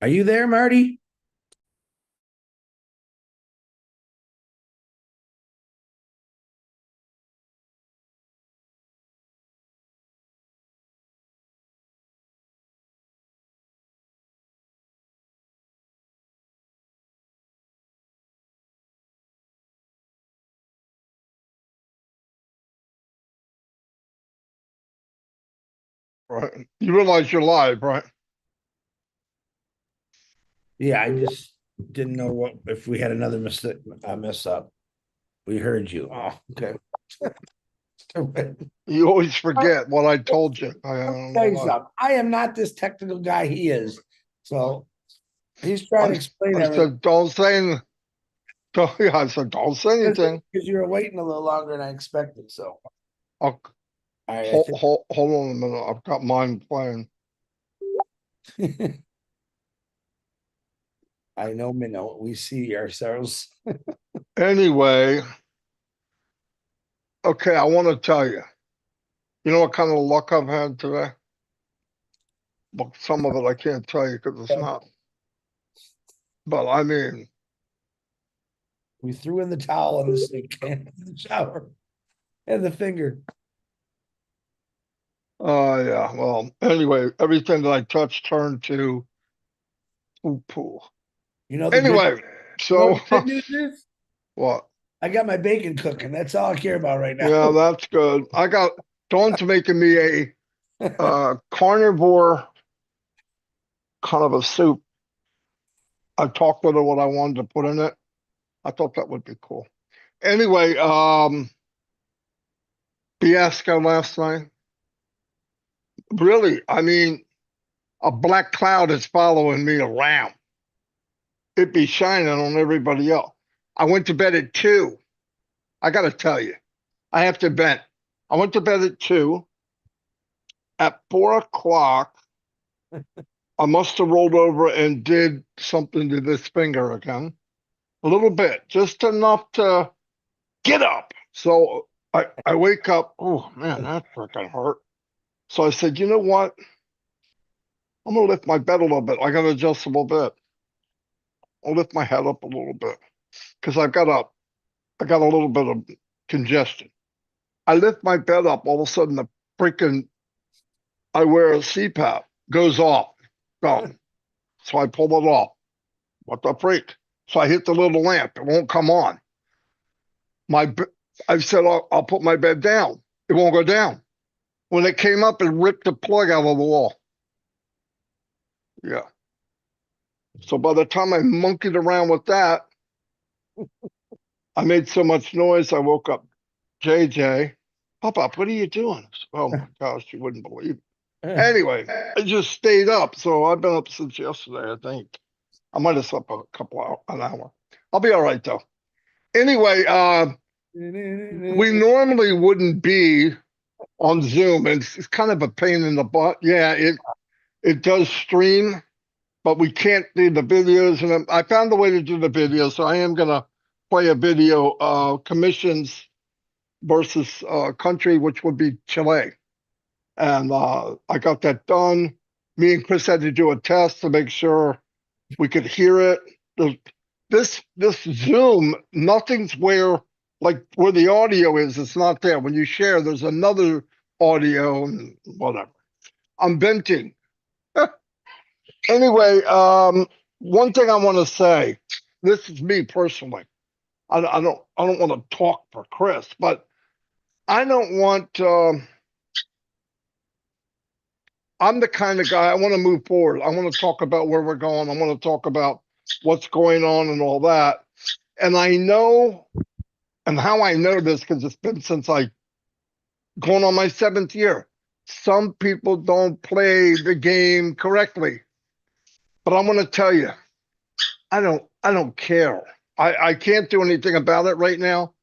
Are you there, Marty? Right. You realize you're live, right? Yeah, I just didn't know what if we had another mess up. We heard you. Oh, okay. You always I'll forget what I told you. I don't know tell you why. something. I am not this technical guy he is. So he's trying I, to explain I everything said, don't say anything. Yeah, I said, don't say because anything. you were waiting a little longer than I expected. So I'll, all right, I hold on a minute. I've got mine playing. think I know Minnow. We see ourselves. Anyway, okay, I want to tell you. You know what kind of luck I've had today? Well, some of it I can't tell you because it's not. But I mean, We threw in the towel in the sink and the shower and the finger. yeah. Well, anyway, everything that I touched turned to poo poo. You know the good Anyway, you know so the good news is what? I got my bacon cooking. That's all I care about right now. Yeah, that's good. I got Dawn's making me a carnivore kind of a soup. I talked with her what I wanted to put in it. I thought that would be cool. Anyway, fiasco last night. Really, I mean, a black cloud is following me around. It be shining on everybody else. I went to bed at 2. I got to tell you, I have to vent. I went to bed at 2. At 4 o'clock, I must have rolled over and did something to this finger again. A little bit, just enough to get up. So I wake up. Oh man, that freaking hurt. So I said, you know what? I'm gonna lift my bed a little bit. I got an adjustable bed. I'll lift my head up a little bit because I got a little bit of congestion. I lift my bed up. All of a sudden, the freaking I wear a CPAP goes off, gone. So I pull it off. What the freak? So I hit the little lamp. It won't come on. My I said I'll put my bed down. It won't go down. When it came up, it ripped the plug out of the wall. Yeah. So by the time I monkeyed around with that, I made so much noise, I woke up JJ. Pop up, what are you doing? Oh my gosh, you wouldn't believe it. Anyway, I just stayed up. So I've been up since yesterday, I think. I might have slept a couple hours, an hour. I'll be all right though. Anyway, we normally wouldn't be on Zoom, and it's kind of a pain in the butt. Yeah, it does stream, but we can't do the videos. And I found a way to do the video, so I am gonna play a video. Commissions versus country, which would be Chile, and I got that done. Me and Chris had to do a test to make sure we could hear it. This Zoom, nothing's where like where the audio is. It's not there. When you share, there's another audio and whatever. I'm venting. Anyway, one thing I want to say. This is me personally. I don't want to talk for Chris, but I don't want. I'm the kind of guy I want to move forward. I want to talk about where we're going. I want to talk about what's going on and all that. And I know, and how I know this because it's been since I going on my 7th year. Some people don't play the game correctly, but I'm going to tell you, I don't care. I can't do anything about it right now.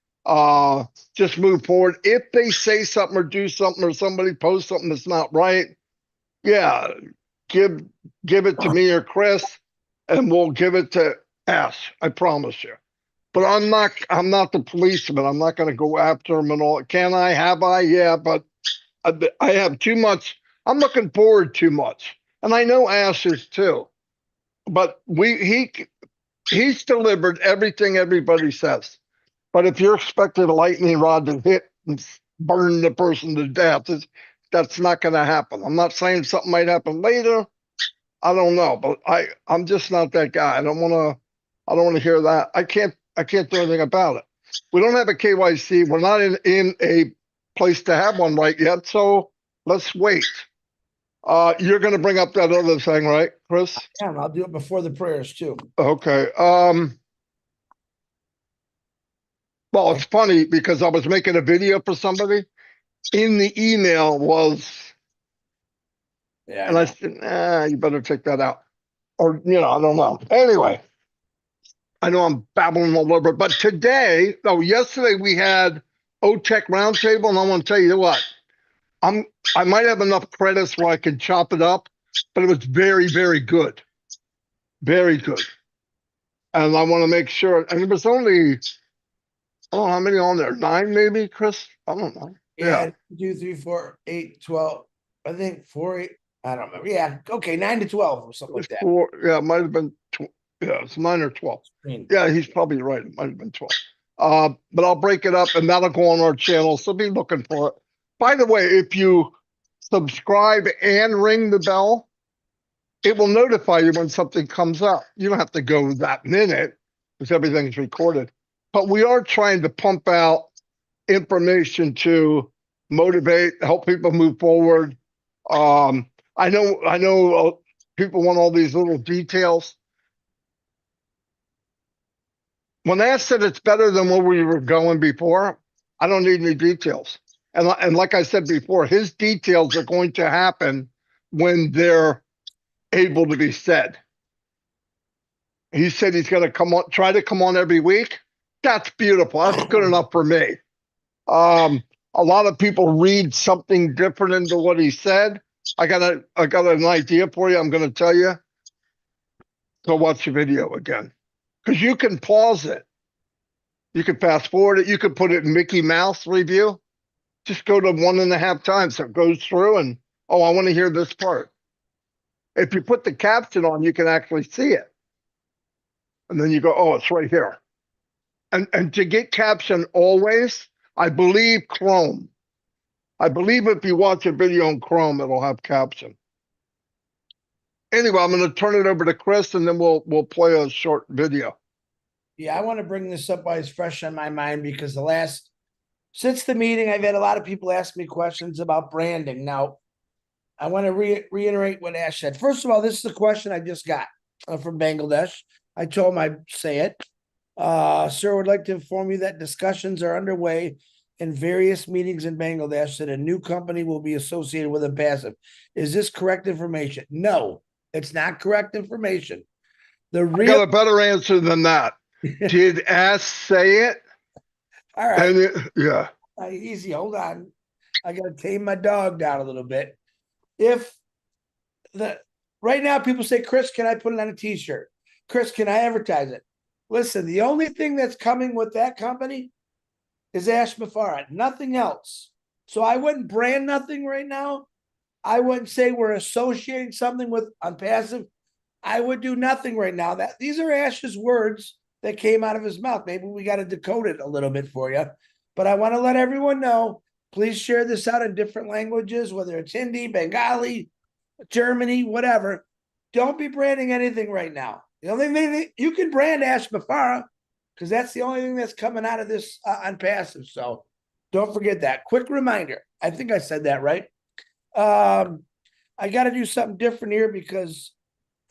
Just move forward. If they say something or do something or somebody posts something that's not right, yeah, give give it to me or Chris, and we'll give it to Ash. I promise you. But I'm not the policeman. I'm not going to go after him and all. Can I? Have I? Yeah, but I have too much. I'm looking forward too much, and I know Ash is too. but he's delivered everything everybody says. But if you're expecting a lightning rod to hit and burn the person to death, that's not going to happen. I'm not saying something might happen later. I don't know, but I'm just not that guy. I don't want to hear that. I can't do anything about it. We don't have a KYC. We're not in a place to have one right yet. So let's wait. You're going to bring up that other thing, right, Chris? Yeah, and I'll do it before the prayers too. Okay. Well, it's funny because I was making a video for somebody. In the email was, Yeah, and I said, you better take that out. Or, I don't know. Anyway, I know I'm babbling all over, but yesterday we had OTech Roundtable, and I want to tell you what, I might have enough credits where I can chop it up, but it was very, very good. Very good. And I want to make sure, and it was only, I don't know how many on there, 9 maybe, Chris? I don't know. Yeah, 2, 3, 4, 8, 12. I think 4, 8. I don't remember. Yeah, okay, 9 to 12 or something like that. Yeah, it might have been, it's 9 or 12. Yeah, he's probably right. It might have been 12. But I'll break it up and that'll go on our channel. So be looking for it. By the way, if you subscribe and ring the bell, it will notify you when something comes up. You don't have to go that minute because everything's recorded. But we are trying to pump out information to motivate, help people move forward. I know people want all these little details. When I said it's better than where we were going before, I don't need any details. And like I said before, his details are going to happen when they're able to be said. He said he's going to try to come on every week. That's beautiful. That's good enough for me. A lot of people read something different into what he said. I got an idea for you. I'm going to tell you. So watch the video again, because you can pause it. You can fast forward it. You could put it in Mickey Mouse review. Just go to 1.5 times so it goes through and, I want to hear this part. If you put the caption on, you can actually see it. And then you go, it's right here. And to get caption always, I believe Chrome. I believe if you watch a video on Chrome, it'll have caption. Anyway, I'm going to turn it over to Chris and then we'll play a short video. Yeah, I want to bring this up while it's fresh on my mind because since the meeting, I've had a lot of people ask me questions about branding. Now, I want to reiterate what Ash said. First of all, this is the question I just got from Bangladesh. I told him I'd say it. Sir, would like to inform you that discussions are underway in various meetings in Bangladesh that a new company will be associated with Impassive. Is this correct information? No, it's not correct information. I got a better answer than that. Did Ash say it? All right. Yeah. Easy. Hold on. I got to tame my dog down a little bit. Right now people say, Chris, can I put it on a t-shirt? Chris, can I advertise it? Listen, the only thing that's coming with that company is Ash Mafara, nothing else. So I wouldn't brand nothing right now. I wouldn't say we're associating something with Unpassive. I would do nothing right now. These are Ash's words that came out of his mouth. Maybe we got to decode it a little bit for you. But I want to let everyone know, please share this out in different languages, whether it's Hindi, Bengali, Germany, whatever. Don't be branding anything right now. The only thing you can brand Ash Mafara, because that's the only thing that's coming out of this Unpassive. So don't forget that. Quick reminder. I think I said that right. I got to do something different here because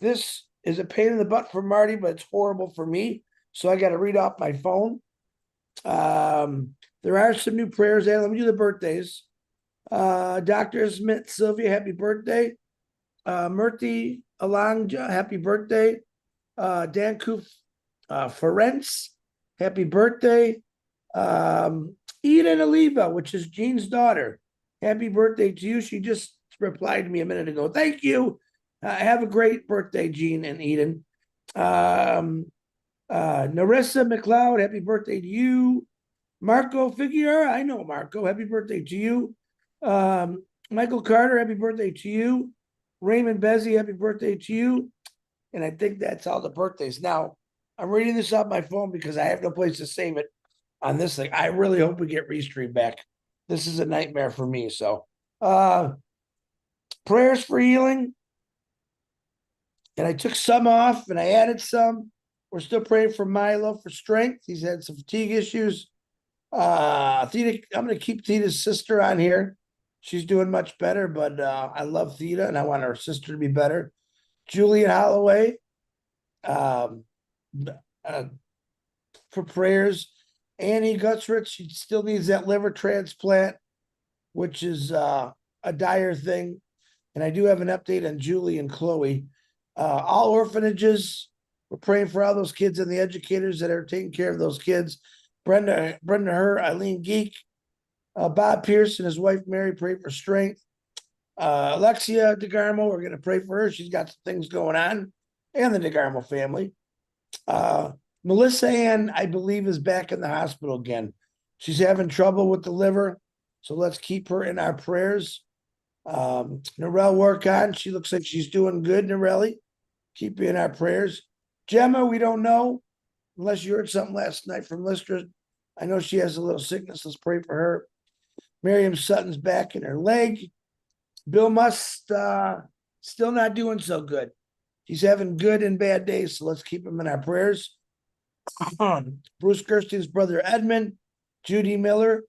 this is a pain in the butt for Marty, but it's horrible for me. So I got to read off my phone. There are some new prayers there. Let me do the birthdays. Dr. Smith, Sylvia, happy birthday. Murthy Alanja, happy birthday. Dan Kuf Ferenc, happy birthday. Eden Oliva, which is Jean's daughter, happy birthday to you. She just replied to me a minute ago. Thank you. Have a great birthday, Jean and Eden. Narissa McLeod, happy birthday to you. Marco Figueroa, I know Marco, happy birthday to you. Michael Carter, happy birthday to you. Raymond Bezzi, happy birthday to you. And I think that's all the birthdays. Now, I'm reading this off my phone because I have no place to save it on this thing. I really hope we get Restream back. This is a nightmare for me. So, prayers for healing. And I took some off and I added some. We're still praying for Milo for strength. He's had some fatigue issues. Theta, I'm going to keep Theta's sister on here. She's doing much better, but I love Theta and I want her sister to be better. Julian Holloway, for prayers. Annie Gutsrich, she still needs that liver transplant, which is a dire thing. And I do have an update on Julie and Chloe. All orphanages, we're praying for all those kids and the educators that are taking care of those kids. Brenda Her, Eileen Geek, Bob Pierce and his wife Mary, pray for strength. Alexia DeGarmo, we're going to pray for her. She's got some things going on, and the DeGarmo family. Melissa Ann, I believe, is back in the hospital again. She's having trouble with the liver, so let's keep her in our prayers. Norel work on. She looks like she's doing good, Norelli. Keep you in our prayers. Gemma, we don't know, unless you heard something last night from Lister. I know she has a little sickness. Let's pray for her. Miriam Sutton's back in her leg. Bill Must still not doing so good. He's having good and bad days, so let's keep him in our prayers. Bruce Kirsten's brother Edmund, Judy Miller.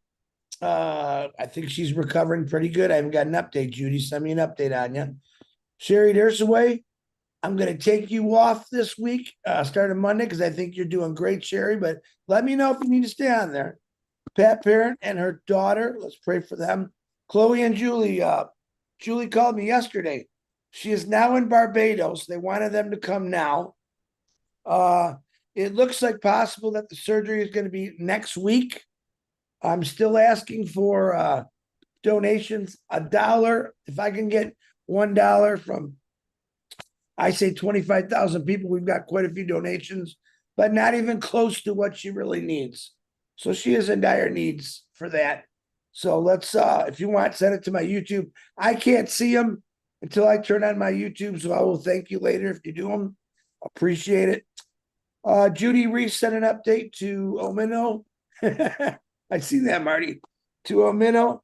I think she's recovering pretty good. I haven't got an update, Judy. Send me an update on you. Sherry Dersaway, I'm going to take you off this week, starting Monday, because I think you're doing great, Sherry, but let me know if you need to stay on there. Pat Parent and her daughter, let's pray for them. Chloe and Julie, Julie called me yesterday. She is now in Barbados. They wanted them to come now. It looks like possible that the surgery is going to be next week. I'm still asking for donations, $1. If I can get $1 from, I say 25,000 people, we've got quite a few donations, but not even close to what she really needs. So she is in dire needs for that. So let's, if you want, send it to my YouTube. I can't see them until I turn on my YouTube, so I will thank you later if you do them. Appreciate it. Judy Reese sent an update to Omino. I see that, Marty. To Omino.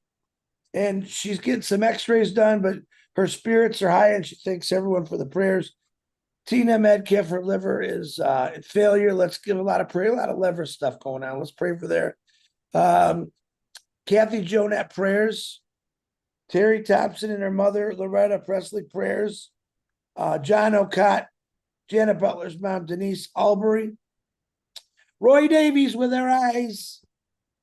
And she's getting some x-rays done, but her spirits are high and she thanks everyone for the prayers. Tina Medcalf, her liver is in failure. Let's give a lot of prayer, a lot of liver stuff going on. Let's pray for there. Kathy Jonette prayers. Terry Thompson and her mother, Loretta Presley prayers. John O'Cott, Janet Butler's mom, Denise Albury. Roy Davies with her eyes.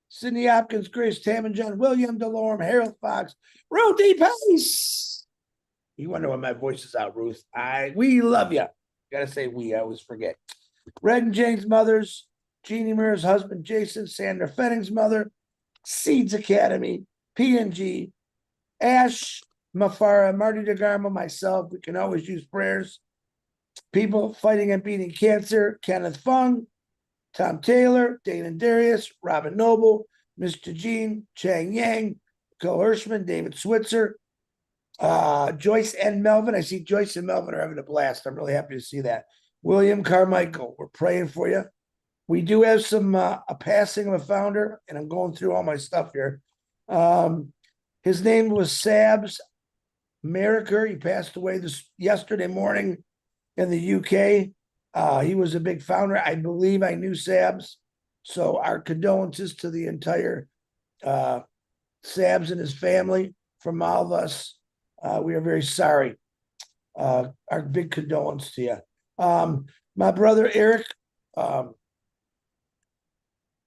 Cindy Hopkins, Grace Tam and John, William DeLorme, Harold Fox, Ruthie Pace. You wonder when my voice is out, Ruth. We love you. Gotta say we, I always forget. Red and Jane's mothers, Jeannie Muir's husband, Jason, Sandra Fenning's mother, Seeds Academy, P&G, Ash, Mafara, Marty DeGarmo, myself. We can always use prayers. People fighting and beating cancer, Kenneth Fung, Tom Taylor, Dana Darius, Robin Noble, Mr. Jean, Chang Yang, Cole Hirschman, David Switzer, Joyce and Melvin. I see Joyce and Melvin are having a blast. I'm really happy to see that. William Carmichael, we're praying for you. We do have some a passing of a founder, and I'm going through all my stuff here. His name was Sabs Merricker. He passed away yesterday morning in the UK. He was a big founder. I believe I knew Sabs. So our condolences to the entire Sabs and his family from all of us. We are very sorry. Our big condolence to you. My brother Eric,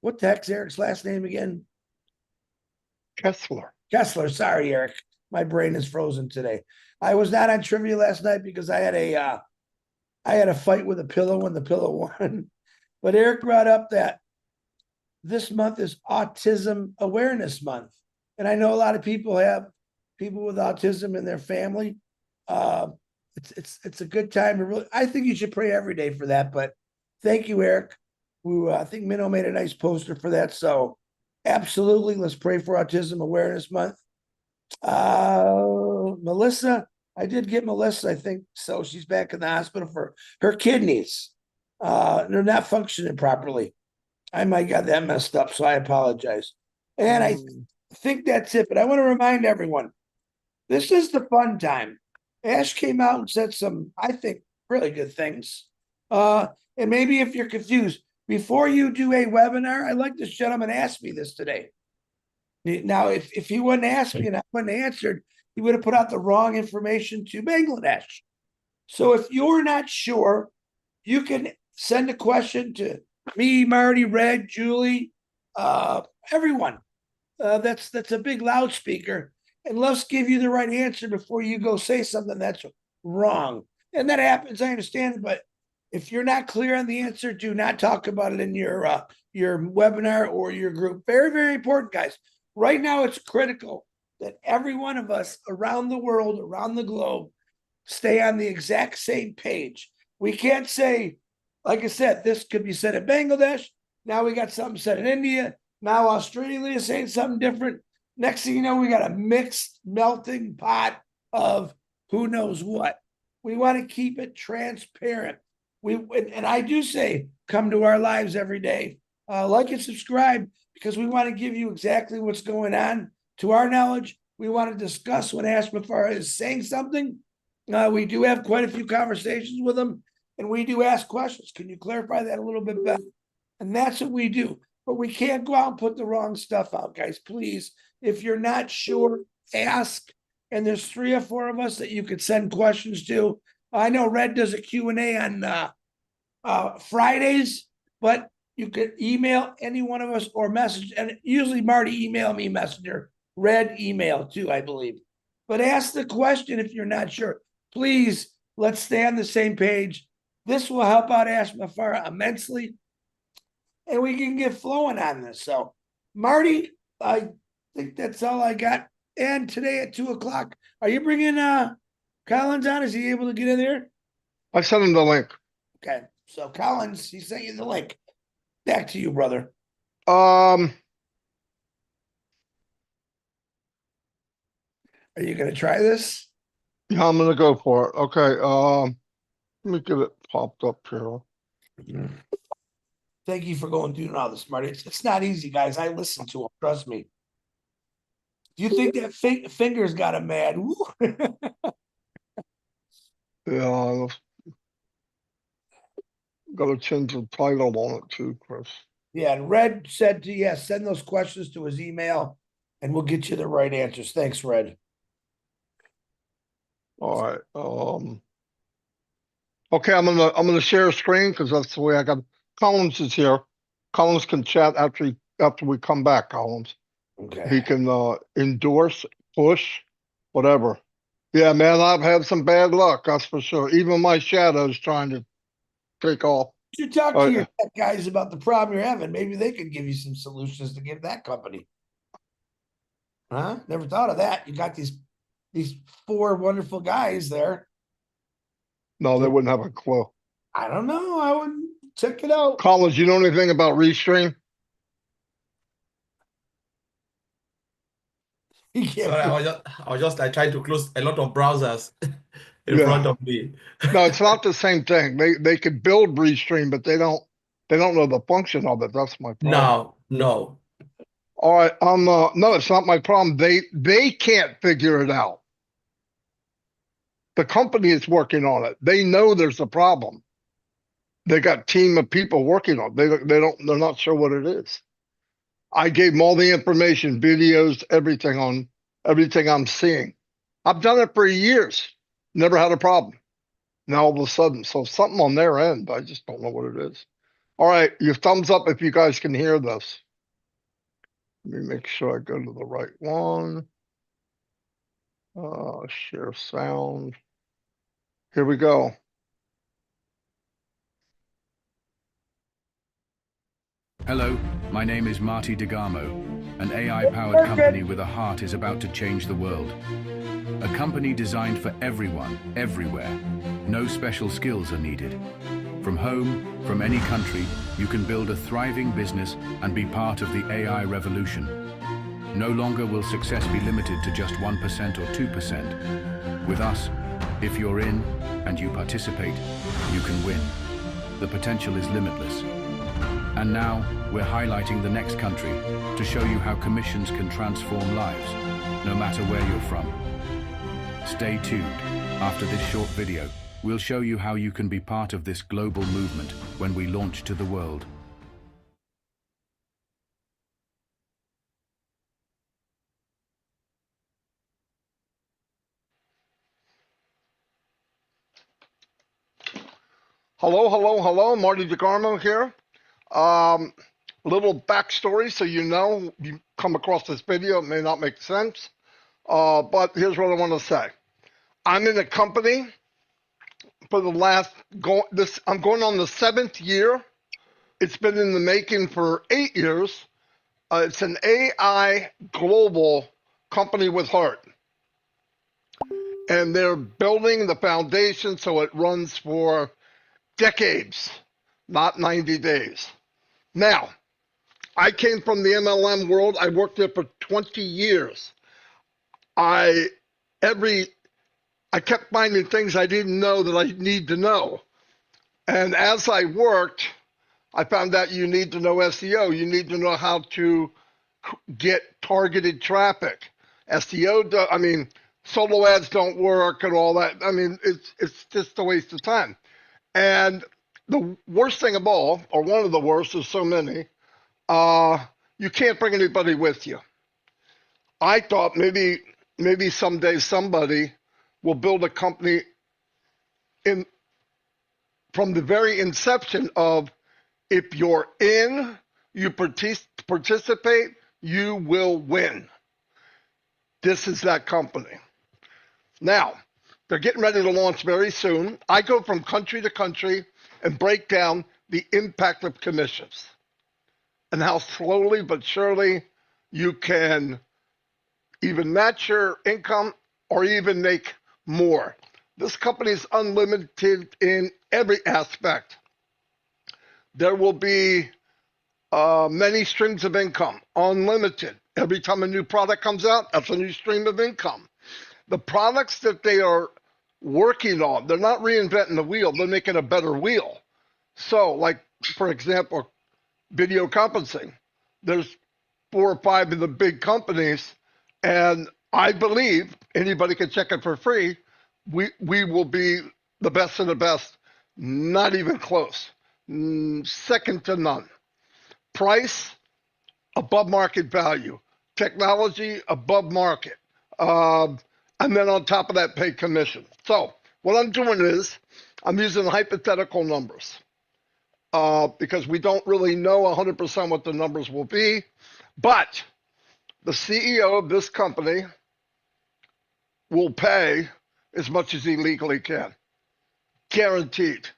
what the heck's Eric's last name again? Kessler. Kessler. Sorry, Eric. My brain is frozen today. I was not on trivia last night because I had a fight with a pillow and the pillow won. But Eric brought up that this month is Autism Awareness Month. And I know a lot of people have people with autism in their family. It's a good time to really, I think you should pray every day for that. But thank you, Eric. I think Minnow made a nice poster for that. So absolutely, let's pray for Autism Awareness Month. Melissa, I did get Melissa, I think, so she's back in the hospital for her kidneys. They're not functioning properly. I might got that messed up, so I apologize. And I think that's it. But I want to remind everyone, this is the fun time. Ash came out and said some, I think, really good things. And maybe if you're confused, before you do a webinar, I'd like this gentleman ask me this today. Now, if he wouldn't ask me and I wouldn't answered, he would have put out the wrong information to Bangladesh. So if you're not sure, you can send a question to me, Marty, Red, Julie, everyone. That's a big loudspeaker, and let's give you the right answer before you go say something that's wrong. And that happens, I understand it, but if you're not clear on the answer, do not talk about it in your webinar or your group. Very, very important, guys. Right now, it's critical that every one of us around the world, around the globe, stay on the exact same page. We can't say, like I said, this could be said in Bangladesh. Now we got something said in India. Now Australia is saying something different. Next thing you know, we got a mixed melting pot of who knows what. We want to keep it transparent. And I do say, come to our lives every day. Like and subscribe, because we want to give you exactly what's going on. To our knowledge, we want to discuss when Ash Mafara is saying something. We do have quite a few conversations with him, and we do ask questions. Can you clarify that a little bit better? And that's what we do. But we can't go out and put the wrong stuff out, guys. Please, if you're not sure, ask. And there's 3 or 4 of us that you could send questions to. I know Red does a Q&A on Fridays, but you could email any one of us or message. And usually Marty email me messenger. Red email too, I believe. But ask the question if you're not sure. Please, let's stay on the same page. This will help out Ash Mafara immensely. And we can get flowing on this. So, Marty, I think that's all I got. And today at 2:00, are you bringing Collins on? Is he able to get in there? I sent him the link. Okay. So, Collins, he sent you the link. Back to you, brother. Um, Are you going to try this? yeah, I'm gonna go for it. Okay. Let me get it popped up here. Thank you for going through all this, Marty. It's not easy, guys. I listen to him. Trust me. Do you think that finger's got him mad? Yeah, gotta change the title on it too, Chris. Yeah, and Red said to send those questions to his email, and we'll get you the right answers. Thanks, Red. All right. Okay, I'm gonna share a screen because that's the way I got. Collins is here. Collins can chat after we come back. Collins. Okay. He can endorse, push, whatever. Yeah, man, I've had some bad luck. That's for sure. Even my shadow's trying to take off. You should talk to your guys about the problem you're having. Maybe they could give you some solutions to give that company. Huh? Never thought of that. You got these 4 wonderful guys there. No, they wouldn't have a clue. I don't know. I would check it out. Collins, you know anything about Restream? Sorry, I was just like trying to close a lot of browsers in front of me. No, it's not the same thing. They could build Restream, but they don't know the function of it. That's my problem. No. All right. No, it's not my problem. They can't figure it out. The company is working on it. They know there's a problem. They got a team of people working on it. They're not sure what it is. I gave them all the information, videos, everything I'm seeing. I've done it for years. Never had a problem. Now all of a sudden, so something on their end, I just don't know what it is. All right, your thumbs up if you guys can hear this. Let me make sure I go to the right one. Share sound. Here we go. Hello, my name is Marty DeGamo. An AI-powered company with a heart is about to change the world. A company designed for everyone, everywhere. No special skills are needed. From home, from any country, you can build a thriving business and be part of the AI revolution. No longer will success be limited to just 1% or 2%. With us, if you're in and you participate, you can win. The potential is limitless. And now, we're highlighting the next country to show you how commissions can transform lives, no matter where you're from. Stay tuned. After this short video, we'll show you how you can be part of this global movement when we launch to the world. Hello, Marty DeGarmo here. Little backstory so you know, you come across this video, it may not make sense, but here's what I want to say. I'm in a company for the last, I'm going on the 7th year. It's been in the making for 8 years. It's an AI global company with heart. And they're building the foundation so it runs for decades, not 90 days. Now, I came from the MLM world. I worked there for 20 years. I kept finding things I didn't know that I need to know. And as I worked, I found out you need to know SEO. You need to know how to get targeted traffic. SEO, solo ads don't work and all that. It's just a waste of time. And the worst thing of all, or one of the worst, there's so many, you can't bring anybody with you. I thought maybe someday somebody will build a company from the very inception of, if you're in, you participate, you will win. This is that company. Now, they're getting ready to launch very soon. I go from country to country and break down the impact of commissions and how slowly but surely you can even match your income or even make more. This company is unlimited in every aspect. There will be many streams of income, unlimited. Every time a new product comes out, that's a new stream of income. The products that they are working on, they're not reinventing the wheel, they're making a better wheel. So, like, for example, video conferencing. There's 4 or 5 of the big companies, and I believe, anybody can check it for free, we will be the best of the best, not even close. Second to none. Price, above market value. Technology, above market. And then on top of that, pay commission. So what I'm doing is I'm using hypothetical numbers because we don't really know 100% what the numbers will be. But the CEO of this company will pay as much as he legally can. Guaranteed.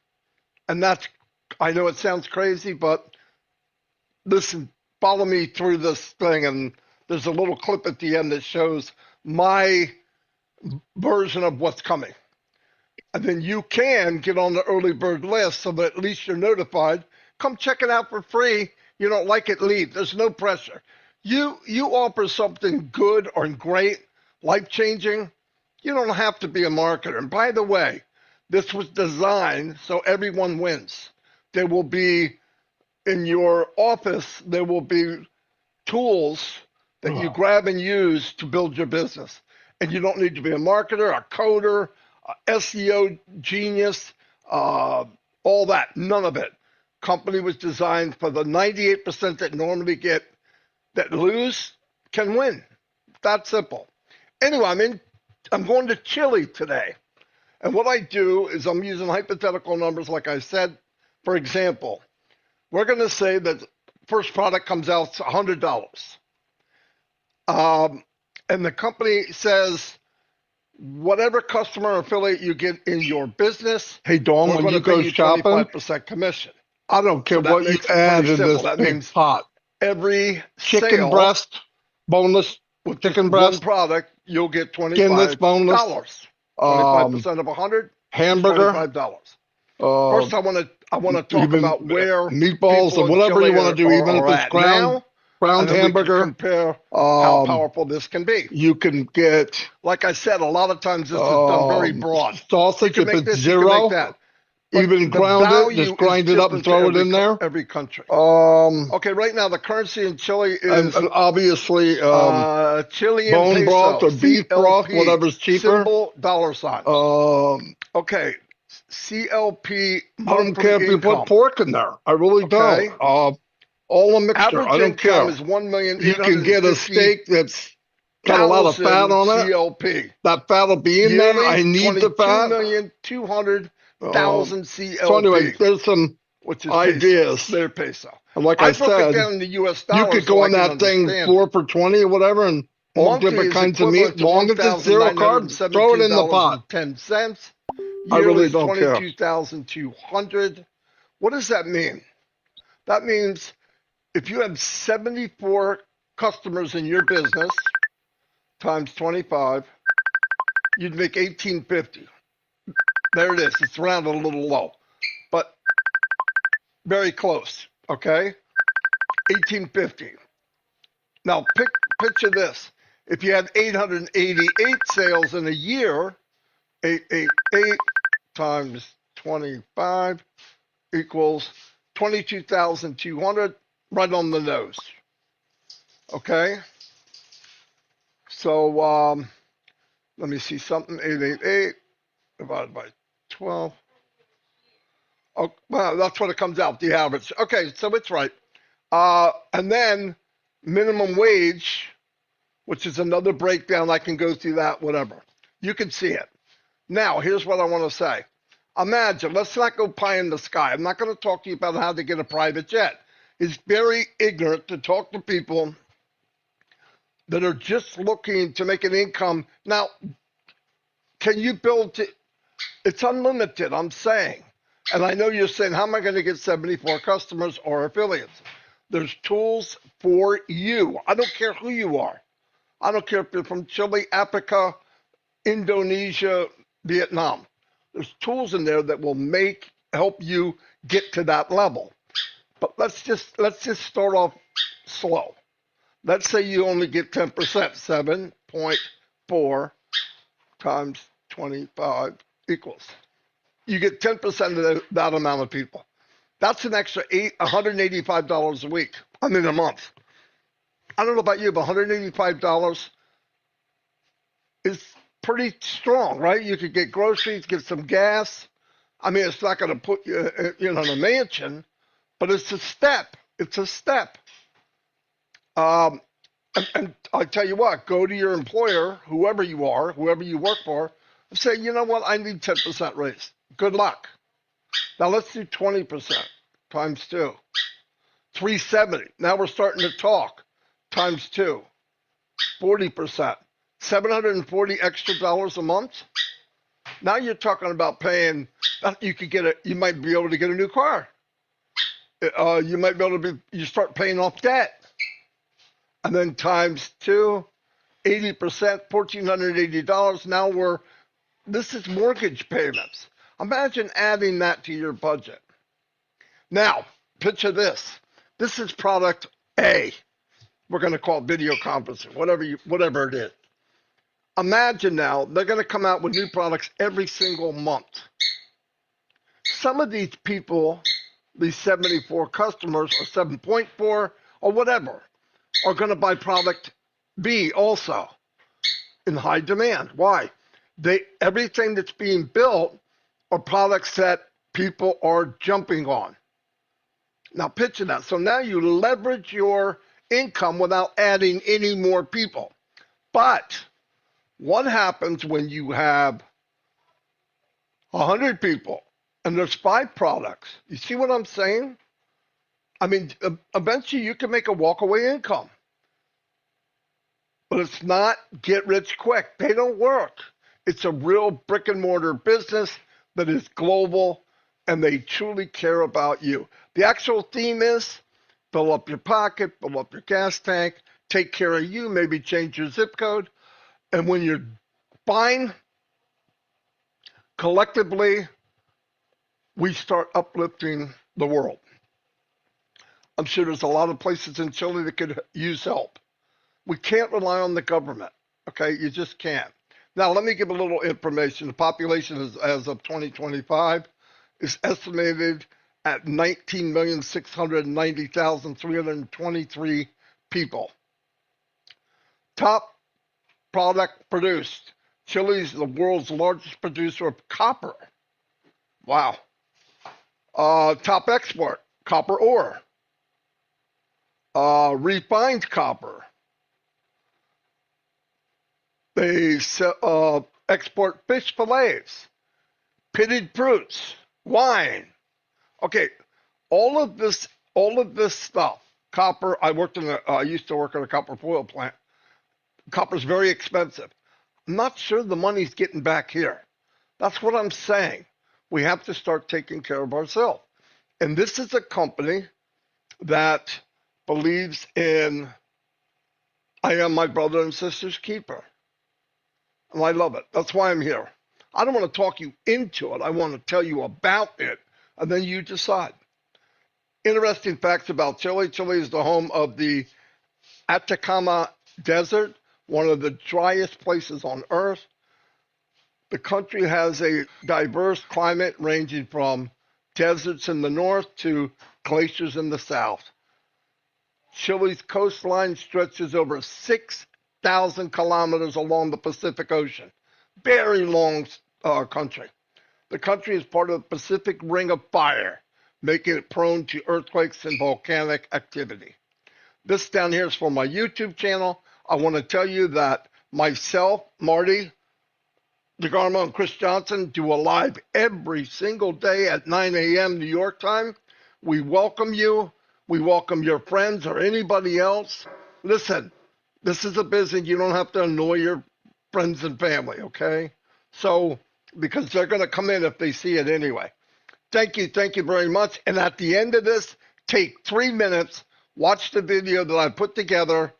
And that's, I know it sounds crazy, but listen, follow me through this thing. And there's a little clip at the end that shows my version of what's coming. And then you can get on the early bird list so that at least you're notified. Come check it out for free. You don't like it, leave. There's no pressure. You offer something good or great, life-changing, you don't have to be a marketer. And by the way, this was designed so everyone wins. There will be, in your office, there will be tools that you grab and use to build your business. And you don't need to be a marketer, a coder, a SEO genius, all that, none of it. Company was designed for the 98% that normally that lose can win. That simple. Anyway, I'm going to Chile today. And what I do is I'm using hypothetical numbers, like I said. For example, we're going to say that the first product comes out $100. And the company says, whatever customer affiliate you get in your business, hey, Dawn, when you go shopping, 25% commission. I don't care what you add in this big pot. Every chicken breast, boneless with chicken breast, one product, you'll get $25. Skinless, boneless, 25% of 100, hamburger, $25. First, I want to talk about where meatballs or whatever you want to do, even if it's ground. Crown and then we can hamburger. compare how Um, powerful this can be. you can get Like I said, a lot of times this is done very broad. You sausage can if make it's this, you can make zero. that. But Even the ground it, value just is grind it up and different to throw it in there. every country. Um, Okay, right now the currency in Chile and, is and obviously, Chilean bone broth peso, or beef broth, CLP, whatever's cheaper. symbol $. Okay, CLP I don't care monthly if you put income. pork in there. I really Okay. don't. All a mixture. Average I don't income care. is 1,850,000 You can get a steak that's got a lot of fat on it. CLP. That fat will be in there. I need the fat. 22,200,000 CLP. So anyway, there's some which is ideas. Peso. They're peso. And like I I broke it said, down in the US you dollar could so go I on can that thing understand. 4 for 20 or whatever, and all Monthly different is kinds of equivalent meat. to Long as it's zero carbs, throw it in the pot. $1,977.10. I Yearly really is don't care. 22,200. What does that mean? That means if you have 74 customers in your business times 25, you'd make $1,850. There it is. It's rounded a little low, but very close. Okay, $1,850. Now picture this: if you had 888 sales in a year, 888 times 25 equals 22,200, right on the nose. Okay. So let me see something. 888 divided by 12. Oh, well, that's what it comes out, the average. Okay, so it's right. And then minimum wage, which is another breakdown. I can go through that, whatever. You can see it. Now, here's what I want to say. Imagine, let's not go pie in the sky. I'm not going to talk to you about how to get a private jet. It's very ignorant to talk to people that are just looking to make an income. Now, can you build to, it's unlimited, I'm saying. And I know you're saying, how am I going to get 74 customers or affiliates? There's tools for you. I don't care who you are. I don't care if you're from Chile, Africa, Indonesia, Vietnam. There's tools in there that will help you get to that level. But let's just start off slow. Let's say you only get 10%, 7.4 times 25 equals. You get 10% of that amount of people. That's an extra $185 a week. I mean, a month. I don't know about you, but $185 is pretty strong, right? You could get groceries, get some gas. I mean, it's not going to put you in a mansion, but it's a step. It's a step. And I tell you what, go to your employer, whoever you are, whoever you work for, and say, you know what, I need 10% raise. Good luck. Now let's do 20% times 2. 370. Now we're starting to talk. Times 2. 40%. 740 extra dollars a month. Now you're talking about paying. You might be able to get a new car. You might be able to you start paying off debt. And then times 2, 80%, $1,480. Now this is mortgage payments. Imagine adding that to your budget. Now, picture this. This is product A. We're going to call it video conferencing, whatever it is. Imagine now, they're going to come out with new products every single month. Some of these people, these 74 customers or 7.4 or whatever, are going to buy product B also in high demand. Why? Everything that's being built are products that people are jumping on. Now picture that. So now you leverage your income without adding any more people. But what happens when you have 100 people and there's 5 products? You see what I'm saying? I mean, eventually you can make a walkaway income. But it's not get rich quick. They don't work. It's a real brick and mortar business that is global, and they truly care about you. The actual theme is fill up your pocket, fill up your gas tank, take care of you, maybe change your zip code. And when you're fine, collectively, we start uplifting the world. I'm sure there's a lot of places in Chile that could use help. We can't rely on the government. Okay, you just can't. Now, let me give a little information. The population is, as of 2025 is estimated at 19,690,323 people. Top product produced. Chile is the world's largest producer of copper. Wow. Top export, copper ore. Refined copper. They export fish fillets, pitted fruits, wine. Okay, all of this stuff. Copper. I used to work at a copper foil plant. Copper's very expensive. I'm not sure the money's getting back here. That's what I'm saying. We have to start taking care of ourselves. And this is a company that believes in, I am my brother and sister's keeper. And I love it. That's why I'm here. I don't want to talk you into it. I want to tell you about it, and then you decide. Interesting facts about Chile. Chile is the home of the Atacama Desert, one of the driest places on earth. The country has a diverse climate ranging from deserts in the north to glaciers in the south. Chile's coastline stretches over 6,000 kilometers along the Pacific Ocean. Very long country. The country is part of the Pacific Ring of Fire, making it prone to earthquakes and volcanic activity. This down here is for my YouTube channel. I want to tell you that myself, Marty DeGarmo, and Chris Johnson do a live every single day at 9 a.m. New York time. We welcome you. We welcome your friends or anybody else. Listen, this is a business. You don't have to annoy your friends and family, okay? So, because they're going to come in if they see it anyway. Thank you very much. And at the end of this, take 3 minutes, watch the video that I put together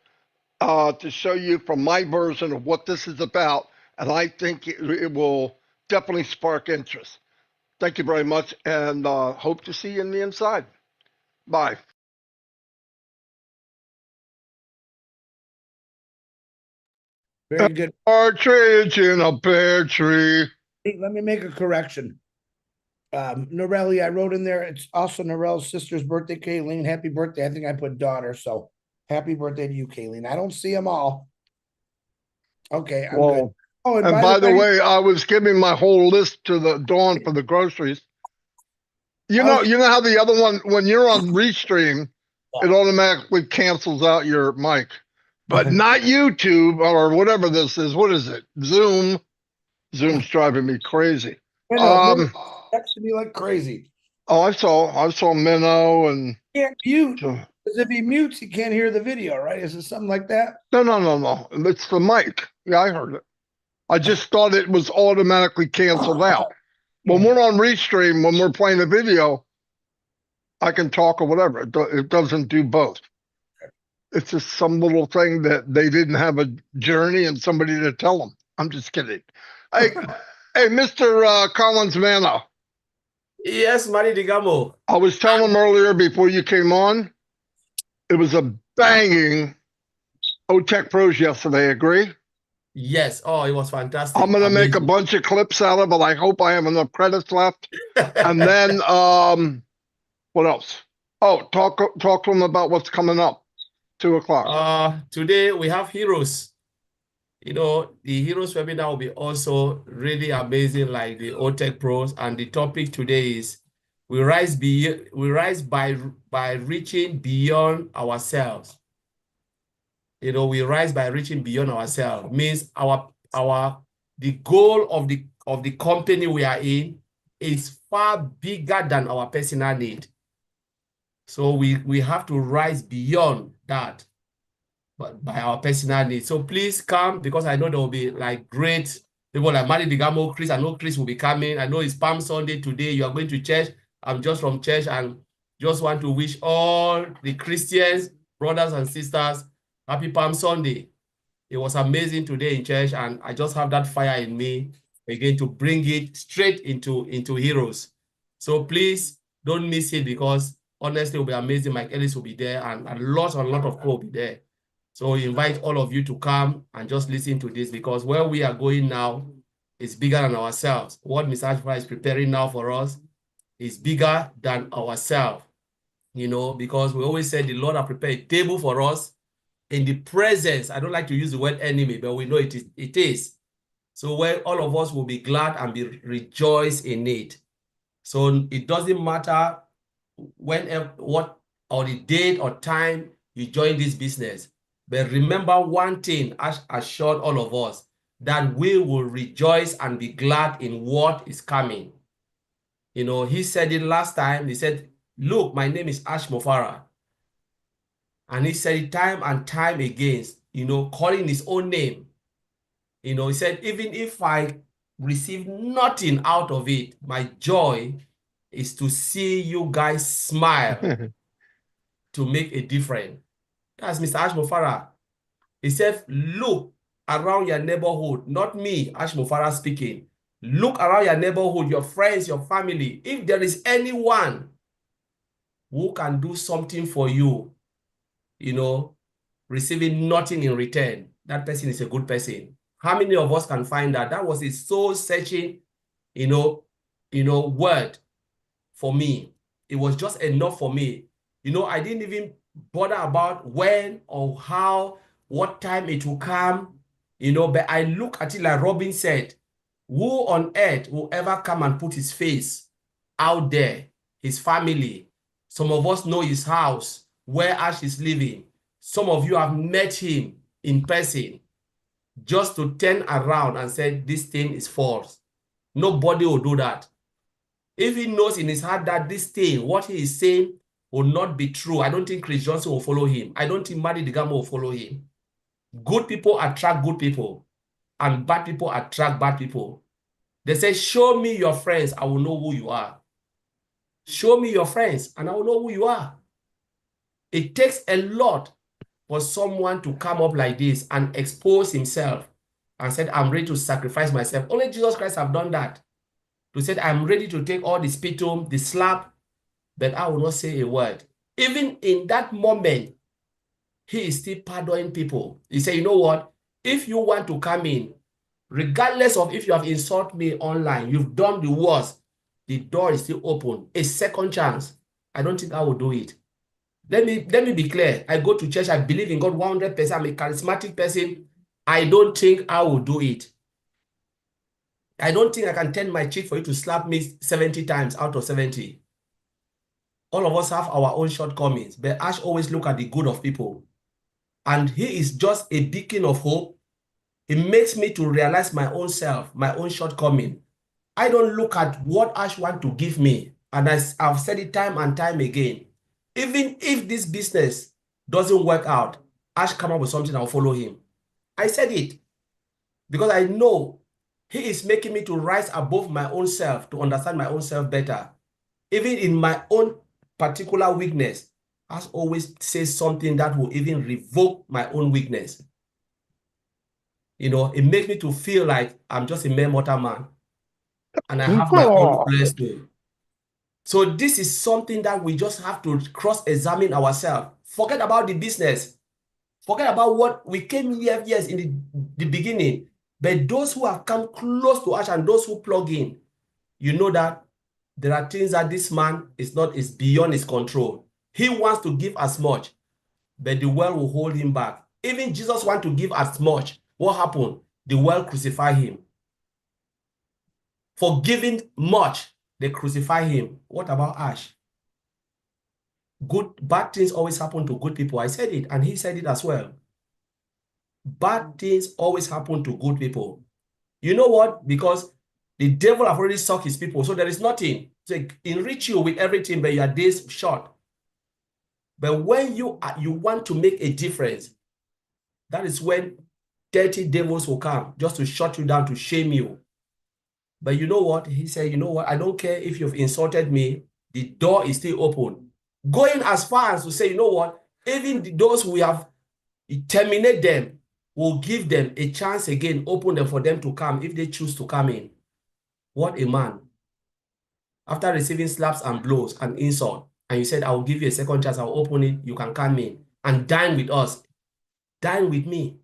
to show you from my version of what this is about. And I think it will definitely spark interest. Thank you very much, and hope to see you in the inside. Bye. Very good. Partridge in a pear tree. Hey, let me make a correction. Norelli, I wrote in there, it's also Norel's sister's birthday, Kayleen. Happy birthday. I think I put daughter, so happy birthday to you, Kayleen. I don't see them all. Okay, I'm good. Oh, and by the way, I was giving my whole list to the Dawn for the groceries. You know how the other one, when you're on Restream, it automatically cancels out your mic. But not YouTube or whatever this is. What is it? Zoom. Zoom's driving me crazy. Texting me like crazy. Oh, I saw Minnow and Can't mute. Because if he mutes, he can't hear the video, right? Is it something like that? No. It's the mic. Yeah, I heard it. I just thought it was automatically canceled out. When we're on Restream, when we're playing a video, I can talk or whatever. It doesn't do both. It's just some little thing that they didn't have a journey and somebody to tell them. I'm just kidding. Hey, Mr. Collins Mano. Yes, Marty DeGarmo. I was telling him earlier before you came on, it was a banging OTech Pros yesterday. Agree? Yes. Oh, it was fantastic. I'm going to make a bunch of clips out of it. I hope I have enough credits left. And then, what else? Oh, talk to them about what's coming up. 2 o'clock. Today we have Heroes. You know, the Heroes webinar will be also really amazing, like the OTech Pros. And the topic today is we rise by reaching beyond ourselves. You know, we rise by reaching beyond ourselves. Means the goal of the company we are in is far bigger than our personal need. So we have to rise beyond that, but by our personal needs. So please come, because I know there will be like great people like Marty DeGarmo, Chris. I know Chris will be coming. I know it's Palm Sunday today. You are going to church. I'm just from church and just want to wish all the Christians, brothers and sisters, happy Palm Sunday. It was amazing today in church, and I just have that fire in me again to bring it straight into Heroes. So please don't miss it, because Honestly, it will be amazing. Mike Ellis will be there, and a lot of people will be there. So we invite all of you to come and just listen to this, because where we are going now is bigger than ourselves. What Mr. Ashford is preparing now for us is bigger than ourselves, you know, because we always say the Lord has prepared a table for us in the presence. I don't like to use the word enemy, but we know it is. So where all of us will be glad and be rejoice in it. So it doesn't matter whenever, what, or the date or time you join this business. But remember one thing, Ash assured all of us, that we will rejoice and be glad in what is coming. You know, he said it last time. He said, look, my name is Ash Mofara. And he said it time and time again, you know, calling his own name. You know, he said, even if I receive nothing out of it, my joy is to see you guys smile to make a difference. That's Mr. Ash Mofara. He said, look around your neighborhood, not me, Ash Mofara speaking. Look around your neighborhood, your friends, your family. If there is anyone who can do something for you, you know, receiving nothing in return, that person is a good person. How many of us can find that? That was his soul searching, you know, word for me. It was just enough for me. You know, I didn't even bother about when or how, what time it will come, you know, but I look at it like Robin said, who on earth will ever come and put his face out there, his family? Some of us know his house, where Ash is living. Some of you have met him in person, just to turn around and say, this thing is false. Nobody will do that. If he knows in his heart that this thing, what he is saying, will not be true, I don't think Chris Johnson will follow him. I don't think Marty Digamo will follow him. Good people attract good people, and bad people attract bad people. They say, show me your friends, I will know who you are. Show me your friends, and I will know who you are. It takes a lot for someone to come up like this and expose himself and said, I'm ready to sacrifice myself. Only Jesus Christ have done that. To say, I'm ready to take all the spittle, the slap, but I will not say a word. Even in that moment, he is still pardoning people. He said, you know what? If you want to come in, regardless of if you have insulted me online, you've done the worst, the door is still open. A second chance. I don't think I will do it. Let me be clear. I go to church. I believe in God 100%. I'm a charismatic person. I don't think I will do it. I don't think I can turn my cheek for you to slap me 70 times out of 70. All of us have our own shortcomings, but Ash always look at the good of people. And he is just a beacon of hope. It makes me to realize my own self, my own shortcoming. I don't look at what Ash want to give me. And I've said it time and time again. Even if this business doesn't work out, Ash come up with something, I'll follow him. I said it because I know he is making me to rise above my own self, to understand my own self better. Even in my own particular weakness, Ash always says something that will even revoke my own weakness. You know, it makes me to feel like I'm just a mere mortal man. And I have my own flesh too. So this is something that we just have to cross-examine ourselves. Forget about the business. Forget about what we came here, yes, in the beginning. But those who have come close to us and those who plug in, you know that there are things that this man is beyond his control. He wants to give as much, but the world will hold him back. Even Jesus wants to give as much. What happened? The world crucified him. For giving much, they crucify him. What about Ash? Bad things always happen to good people. I said it, and he said it as well. Bad things always happen to good people. You know what? Because the devil have already sucked his people, so there is nothing to enrich you with everything, but your days short. But when you want to make a difference, that is when dirty devils will come just to shut you down, to shame you. But you know what? He said, you know what? I don't care if you've insulted me. The door is still open. Going as far as to say, you know what? Even those who have terminated them, will give them a chance again, open them for them to come if they choose to come in. What a man. After receiving slaps and blows and insult, and you said, I will give you a second chance, I'll open it, you can come in and dine with us. Dine with me.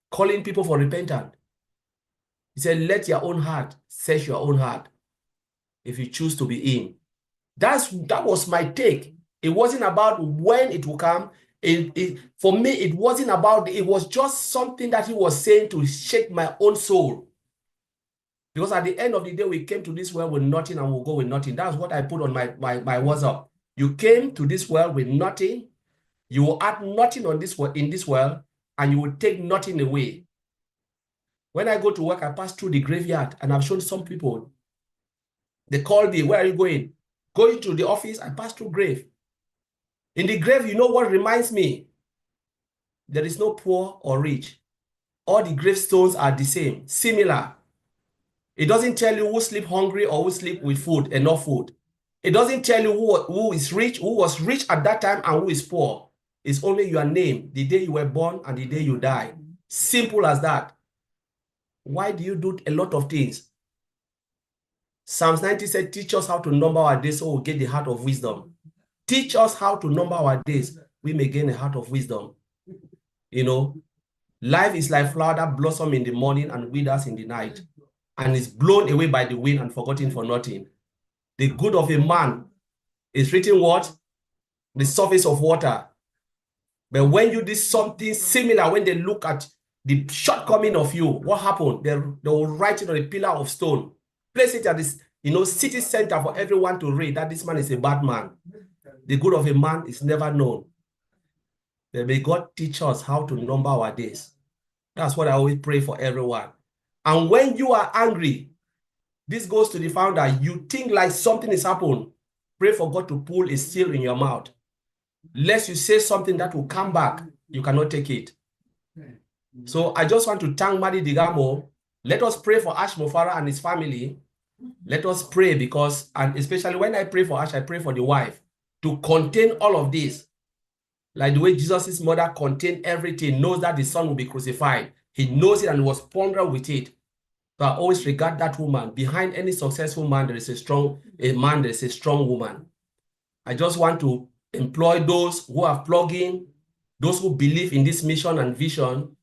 Calling people for repentance. He said, let your own heart search your own heart if you choose to be in. That was my take. It wasn't about when it will come. For me, it wasn't about, it was just something that he was saying to shake my own soul. Because at the end of the day, we came to this world with nothing and we'll go with nothing. That's what I put on my WhatsApp. You came to this world with nothing. You will add nothing on this world, in this world, and you will take nothing away. When I go to work, I pass through the graveyard, and I've shown some people. They call me, where are you going? Going to the office, I pass through grave. In the grave, you know what reminds me? There is no poor or rich. All the gravestones are the same, similar. It doesn't tell you who sleep hungry or who sleep with food, enough food. It doesn't tell you who is rich, who was rich at that time, and who is poor. It's only your name, the day you were born and the day you die. Simple as that. Why do you do a lot of things? Psalms 90 said, teach us how to number our days so we'll get the heart of wisdom. Teach us how to number our days, we may gain a heart of wisdom. You know, life is like flower that blossom in the morning and withers in the night, and is blown away by the wind and forgotten for nothing. The good of a man is written what? The surface of water. But when you did something similar, when they look at the shortcoming of you, what happened? They will write it on a pillar of stone. Place it at this, city center for everyone to read that this man is a bad man. The good of a man is never known. But may God teach us how to number our days. That's what I always pray for everyone. And when you are angry, this goes to the founder, you think like something is happened, pray for God to pull a seal in your mouth. Lest you say something that will come back, you cannot take it. So I just want to thank Marty Digamo. Let us pray for Ash Mofara and his family. Let us pray because, and especially when I pray for Ash, I pray for the wife to contain all of this. Like the way Jesus' mother contained everything, knows that the son will be crucified. He knows it and was pondering with it. So I always regard that woman. Behind any successful man, there is a strong woman. I just want to employ those who are plugging, those who believe in this mission and vision,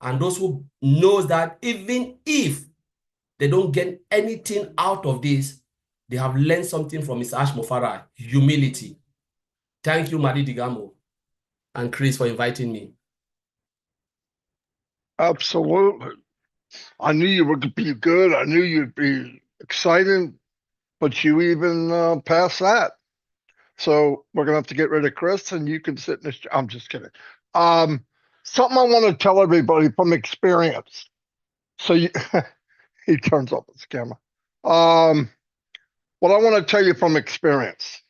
and those who knows that even if they don't get anything out of this, they have learned something from Mr. Ash Mofara, humility. Thank you, Marty Digamo and Chris, for inviting me. Absolutely. I knew you would be good. I knew you'd be exciting, but you even passed that. So we're going to have to get rid of Chris and you can sit in this. I'm just kidding. Something I want to tell everybody from experience. So you, he turns off his camera. What I want to tell you from experience,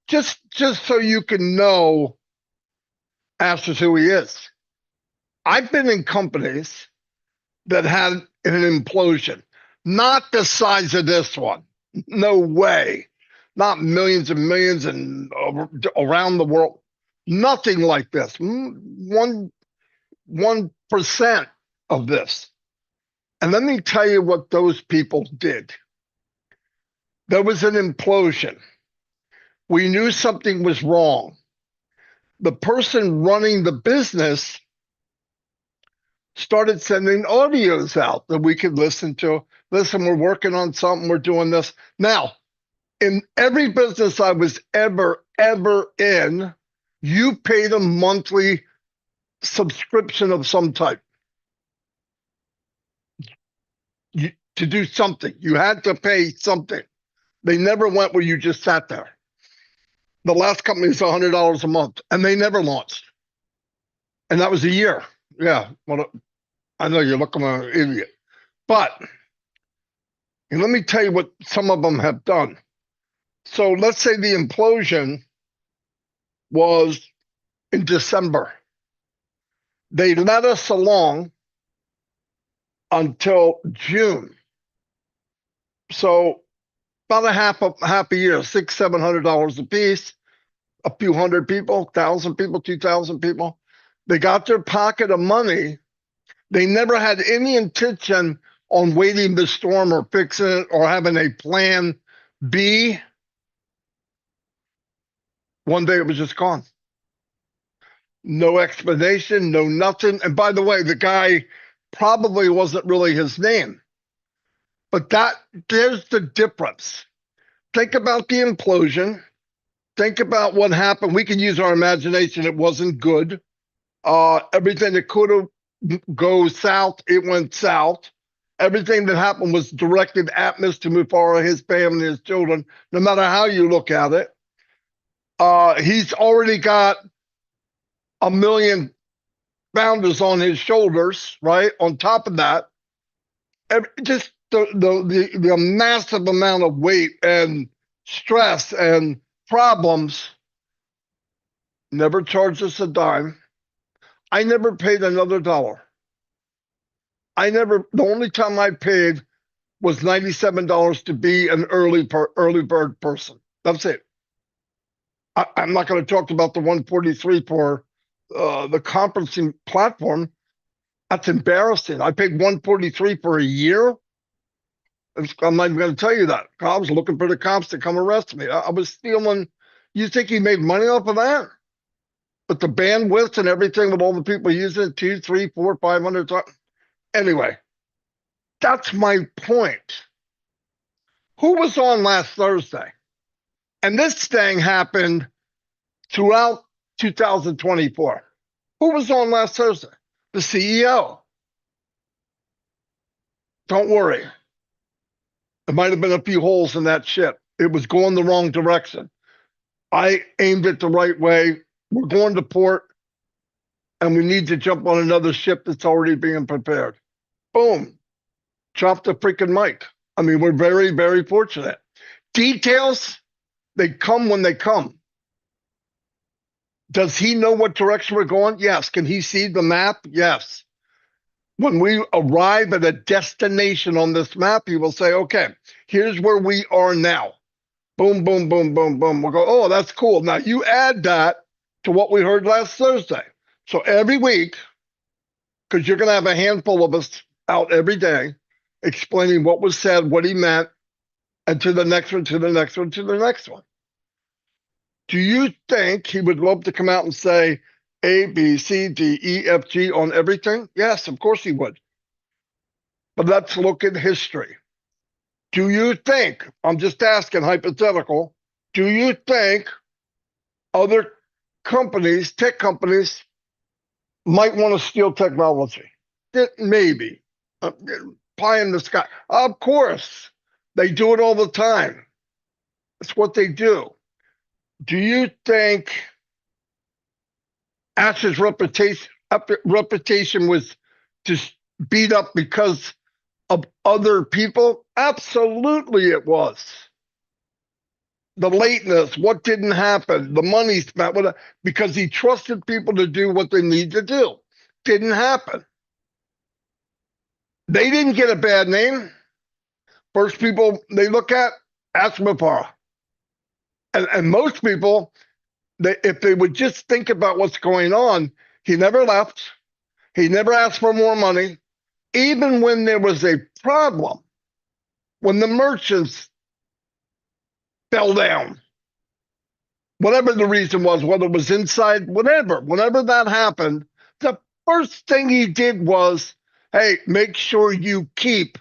just so you can know Ash is who he is. I've been in companies that had an implosion, not the size of this one. No way. Not millions and millions and around the world. Nothing like this. 1% of this. And let me tell you what those people did. There was an implosion. We knew something was wrong. The person running the business started sending audios out that we could listen to. Listen, we're working on something, we're doing this. Now, in every business I was ever in, you paid a monthly subscription of some type. To do something. You had to pay something. They never went where you just sat there. The last company was $100 a month, and they never launched. And that was a year. Yeah, well, I know you're looking like an idiot. But and let me tell you what some of them have done. So let's say the implosion was in December. They let us along until June. So about half a year, $600-700 a piece, a few hundred people, 1,000 people, 2,000 people. They got their pocket of money. They never had any intention on waiting the storm or fixing it or having a plan B. One day it was just gone. No explanation, no nothing. And by the way, the guy probably wasn't really his name. But there's the difference. Think about the implosion. Think about what happened. We can use our imagination. It wasn't good. Everything that could have go south, it went south. Everything that happened was directed at Mr. Mufara, his family, his children, no matter how you look at it. He's already got 1 million founders on his shoulders, right? On top of that, just the massive amount of weight and stress and problems. Never charged us a dime. I never paid another dollar. The only time I paid was $97 to be an early bird person. That's it. I'm not going to talk about the 143 for the conferencing platform. That's embarrassing. I paid 143 for a year. I'm not even going to tell you that. I was looking for the cops to come arrest me. I was stealing. You think he made money off of that? But the bandwidth and everything with all the people using it, 2, 3, 4, 500 times. Anyway, that's my point. Who was on last Thursday? And this thing happened throughout 2024. Who was on last Thursday? The CEO. Don't worry. There might have been a few holes in that ship. It was going the wrong direction. I aimed it the right way. We're going to port, and we need to jump on another ship that's already being prepared. Boom. Drop the freaking mic. I mean, we're very, very fortunate. Details, they come when they come. Does he know what direction we're going? Yes. Can he see the map? Yes. When we arrive at a destination on this map, he will say, okay, here's where we are now. Boom, boom, boom, boom, boom. We'll go, oh, that's cool. Now you add that to what we heard last Thursday. So every week, because you're going to have a handful of us out every day explaining what was said, what he meant, and to the next one, to the next one, to the next one. Do you think he would love to come out and say A, B, C, D, E, F, G on everything? Yes, of course he would. But let's look at history. Do you think, I'm just asking hypothetical, do you think other companies, tech companies, might want to steal technology? Maybe. Pie in the sky. Of course. They do it all the time. It's what they do. Do you think Ash's reputation was just beat up because of other people? Absolutely it was. The lateness, what didn't happen, the money spent, because he trusted people to do what they need to do. Didn't happen. They didn't get a bad name. First people they look at, Ash Mufara. And most people, if they would just think about what's going on, he never left. He never asked for more money. Even when there was a problem, when the merchants fell down, whatever the reason was, whether it was inside, whenever that happened, the first thing he did was, hey, make sure you keep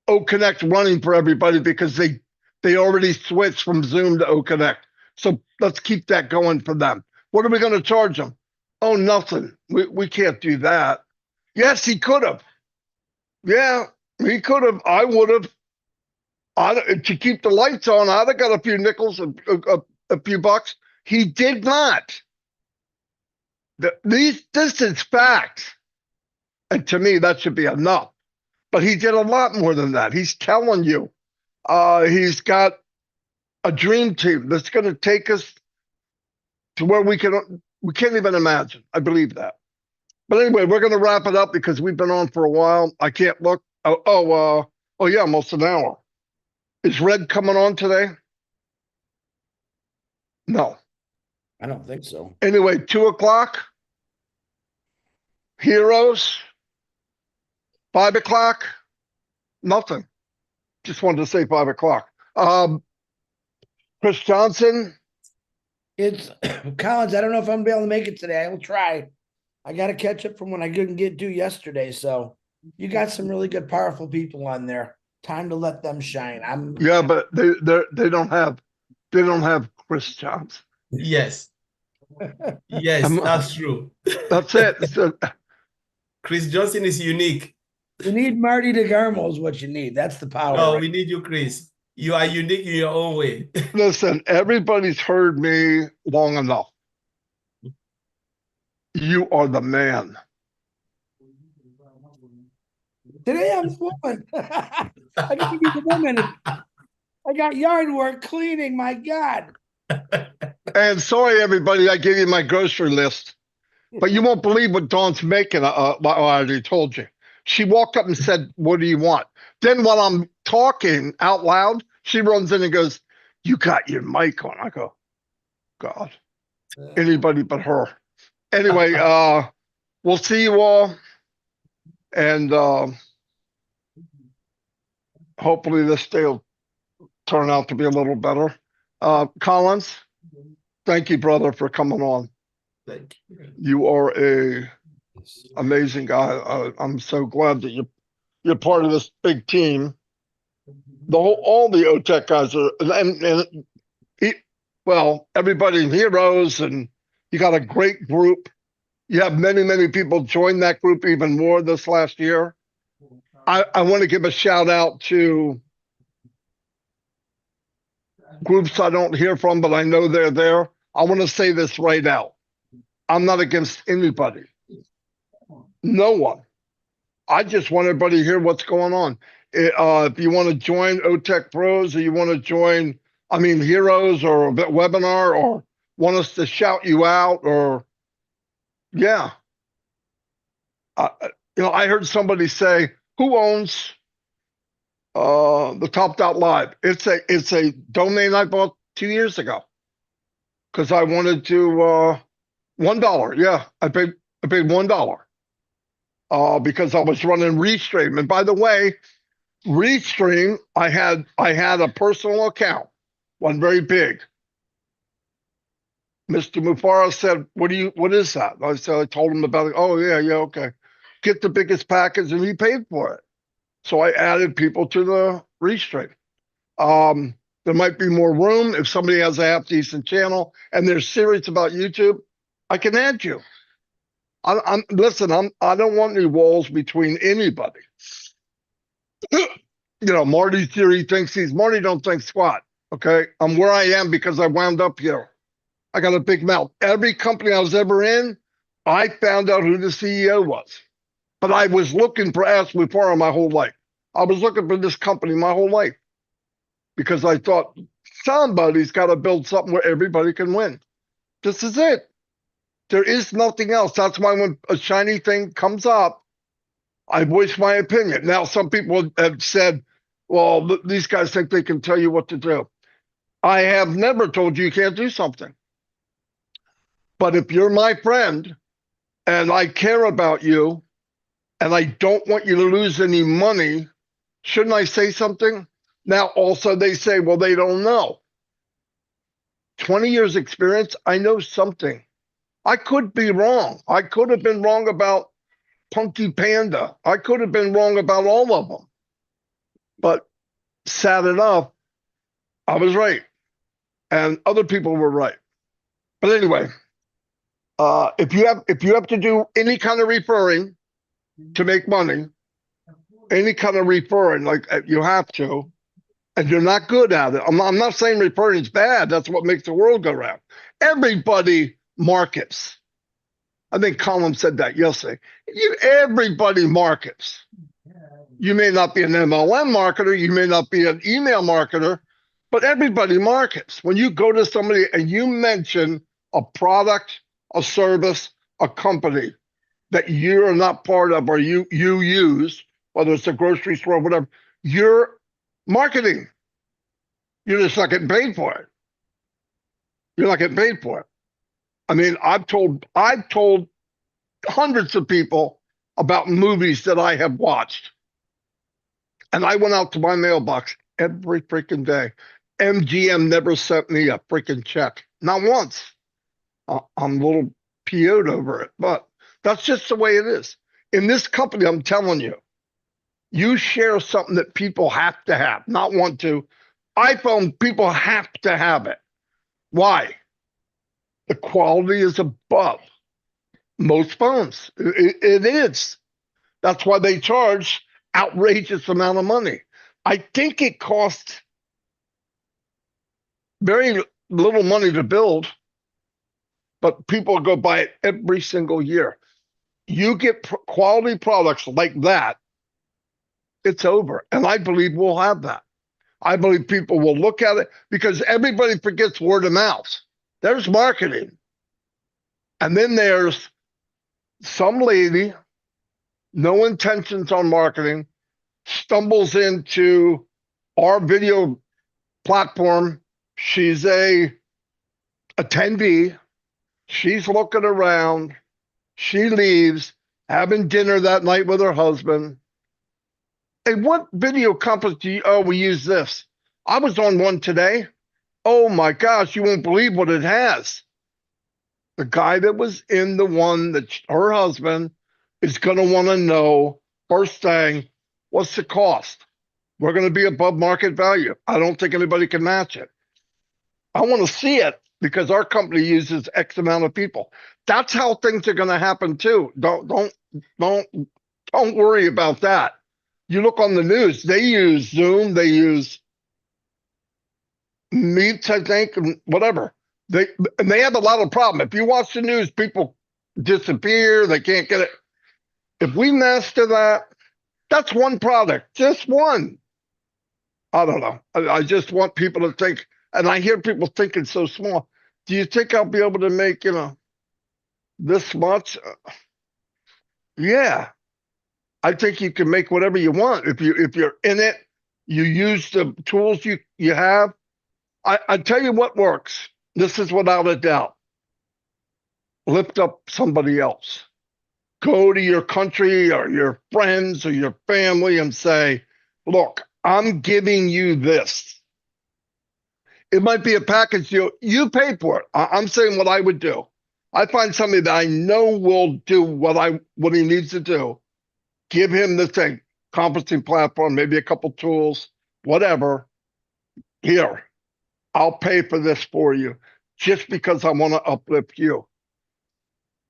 OConnect running for everybody because they already switched from Zoom to OConnect. So let's keep that going for them. What are we going to charge them? Oh, nothing. We can't do that. Yes, he could have. Yeah, he could have. I would have. To keep the lights on, I'd have got a few nickels, a few bucks. He did not. This is fact. And to me, that should be enough. But he did a lot more than that. He's telling you. He's got a dream team that's going to take us to where we can't even imagine. I believe that. But anyway, we're going to wrap it up because we've been on for a while. I can't look. Oh yeah, almost an hour. Is Red coming on today? No. I don't think so. Anyway, 2:00. Heroes. 5:00. Nothing. Just wanted to say 5:00. Chris Johnson, It's Collins. I don't know if I'm gonna be able to make it today. I will try. I got to catch up from when I couldn't get to yesterday. So you got some really good, powerful people on there. Time to let them shine. Yeah, but they don't have Chris Jobs. Yes, yes, that's true. That's it. So, Chris Johnson is unique. You need Marty DeGarmo is what you need. That's the power. No, right? we need you, Chris. You are unique in your own way. listen, everybody's heard me long enough. You are the man. Today I'm the woman. I gotta be the woman. I got yard work, cleaning. My God. And sorry, everybody, I gave you my grocery list, but you won't believe what Dawn's making. I already told you. She walked up and said, "What do you want?" Then while I'm talking out loud, she runs in and goes, "You got your mic on." I go, "God, anybody but her." Anyway, we'll see you all, and hopefully this day will turn out to be a little better. Collins, thank you, brother, for coming on. Thank you. You are a amazing guy. I'm so glad that you're part of this big team. All the OTech guys are, well, everybody in Heroes, and you got a great group. You have many people join that group even more this last year. I want to give a shout out to groups I don't hear from, but I know they're there. I want to say this right out. I'm not against anybody. No one. I just want everybody to hear what's going on. If you want to join OTech Pros, or you want to join, Heroes, or a webinar, or want us to shout you out, or yeah. I heard somebody say, "Who owns the Top Dot Live?" It's a domain I bought 2 years ago because I wanted to $1. Yeah, I paid $1 because I was running Restream. And by the way, Restream, I had a personal account, one very big. Mr. Mufara said, what is that? I told him about it. Oh, yeah, okay. Get the biggest package, and he paid for it. So I added people to the Restream. There might be more room. If somebody has a half decent channel and they're serious about YouTube, I can add you. Listen, I don't want any walls between anybody. Marty's theory thinks Marty don't think squat. Okay. I'm where I am because I wound up here. I got a big mouth. Every company I was ever in, I found out who the CEO was. But I was looking for Ashley Farah my whole life. I was looking for this company my whole life because I thought somebody's got to build something where everybody can win. This is it. There is nothing else. That's why when a shiny thing comes up, I voice my opinion. Now, some people have said, well, these guys think they can tell you what to do. I have never told you can't do something. But if you're my friend and I care about you and I don't want you to lose any money, shouldn't I say something? Now, also they say, well, they don't know. 20 years experience, I know something. I could be wrong. I could have been wrong about Punky Panda. I could have been wrong about all of them. But sad enough, I was right. And other people were right. But anyway, if you have to do any kind of referring to make money, any kind of referring, like you have to, and you're not good at it. I'm not saying referring is bad. That's what makes the world go round. Everybody markets. I think Colin said that yesterday. Everybody markets. You may not be an MLM marketer. You may not be an email marketer, but everybody markets. When you go to somebody and you mention a product, a service, a company that you're not part of or you use, whether it's a grocery store or whatever, you're marketing. You're just not getting paid for it. You're not getting paid for it. I mean, I've told hundreds of people about movies that I have watched. And I went out to my mailbox every freaking day. MGM never sent me a freaking check. not once. I'm a little PO'd over it, but that's just the way it is. In this company, I'm telling you, you share something that people have to have, not want to. iPhone, people have to have it. Why? The quality is above most phones. It is. That's why they charge outrageous amount of money. I think it costs very little money to build, but people go buy it every single year. You get quality products like that, it's over. And I believe we'll have that. I believe people will look at it because everybody forgets word of mouth. There's marketing. And then there's some lady, no intentions on marketing, stumbles into our video platform. She's a attendee. She's looking around. She leaves, having dinner that night with her husband. Hey, what video company do you, oh, we use this. I was on one today. Oh my gosh, you won't believe what it has. The guy that was in the one that her husband is going to want to know first thing, what's the cost? We're going to be above market value. I don't think anybody can match it. I want to see it because our company uses X amount of people. That's how things are going to happen too. Don't worry about that. You look on the news, they use Zoom, they use Meet, I think, and whatever. They have a lot of problem. If you watch the news, people disappear, they can't get it. If we master that, that's one product, just one. I don't know. I just want people to think, and I hear people thinking so small. Do you think I'll be able to make, this much? Yeah. I think you can make whatever you want. If you're in it, you use the tools you have. I tell you what works. This is without a doubt. Lift up somebody else. Go to your country or your friends or your family and say, look, I'm giving you this. It might be a package deal. You pay for it. I'm saying what I would do. I find somebody that I know will do what he needs to do. Give him the thing, conferencing platform, maybe a couple tools, whatever. Here, I'll pay for this for you just because I want to uplift you.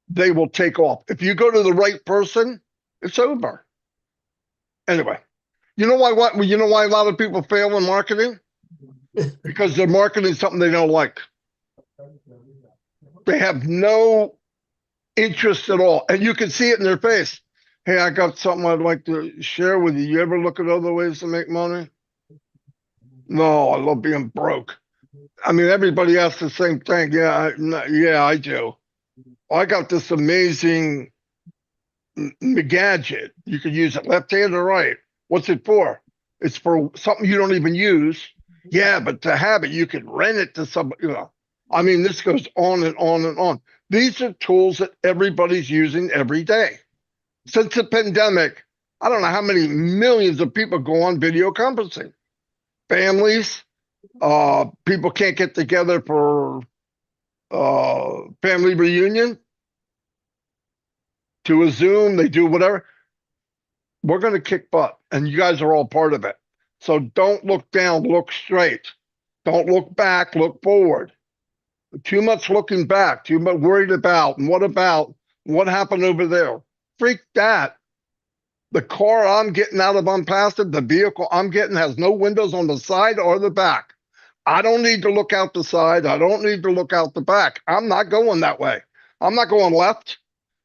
They will take off. If you go to the right person, it's over. Anyway, you know why a lot of people fail in marketing? Because they're marketing something they don't like. They have no interest at all. And you can see it in their face. Hey, I got something I'd like to share with you. You ever look at other ways to make money? No, I love being broke. I mean, everybody asks the same thing. Yeah, I do. I got this amazing gadget. You can use it left hand or right. What's it for? It's for something you don't even use. Yeah, but to have it, you can rent it to somebody. I mean, this goes on and on and on. These are tools that everybody's using every day. Since the pandemic, I don't know how many millions of people go on video conferencing. Families, people can't get together for family reunion. To a Zoom, they do whatever. We're going to kick butt, and you guys are all part of it. So don't look down, look straight. Don't look back, look forward. Too much looking back, too much worried about, and what happened over there? Freak that. The car I'm getting out of Unpassed, the vehicle I'm getting has no windows on the side or the back. I don't need to look out the side. I don't need to look out the back. I'm not going that way. I'm not going left.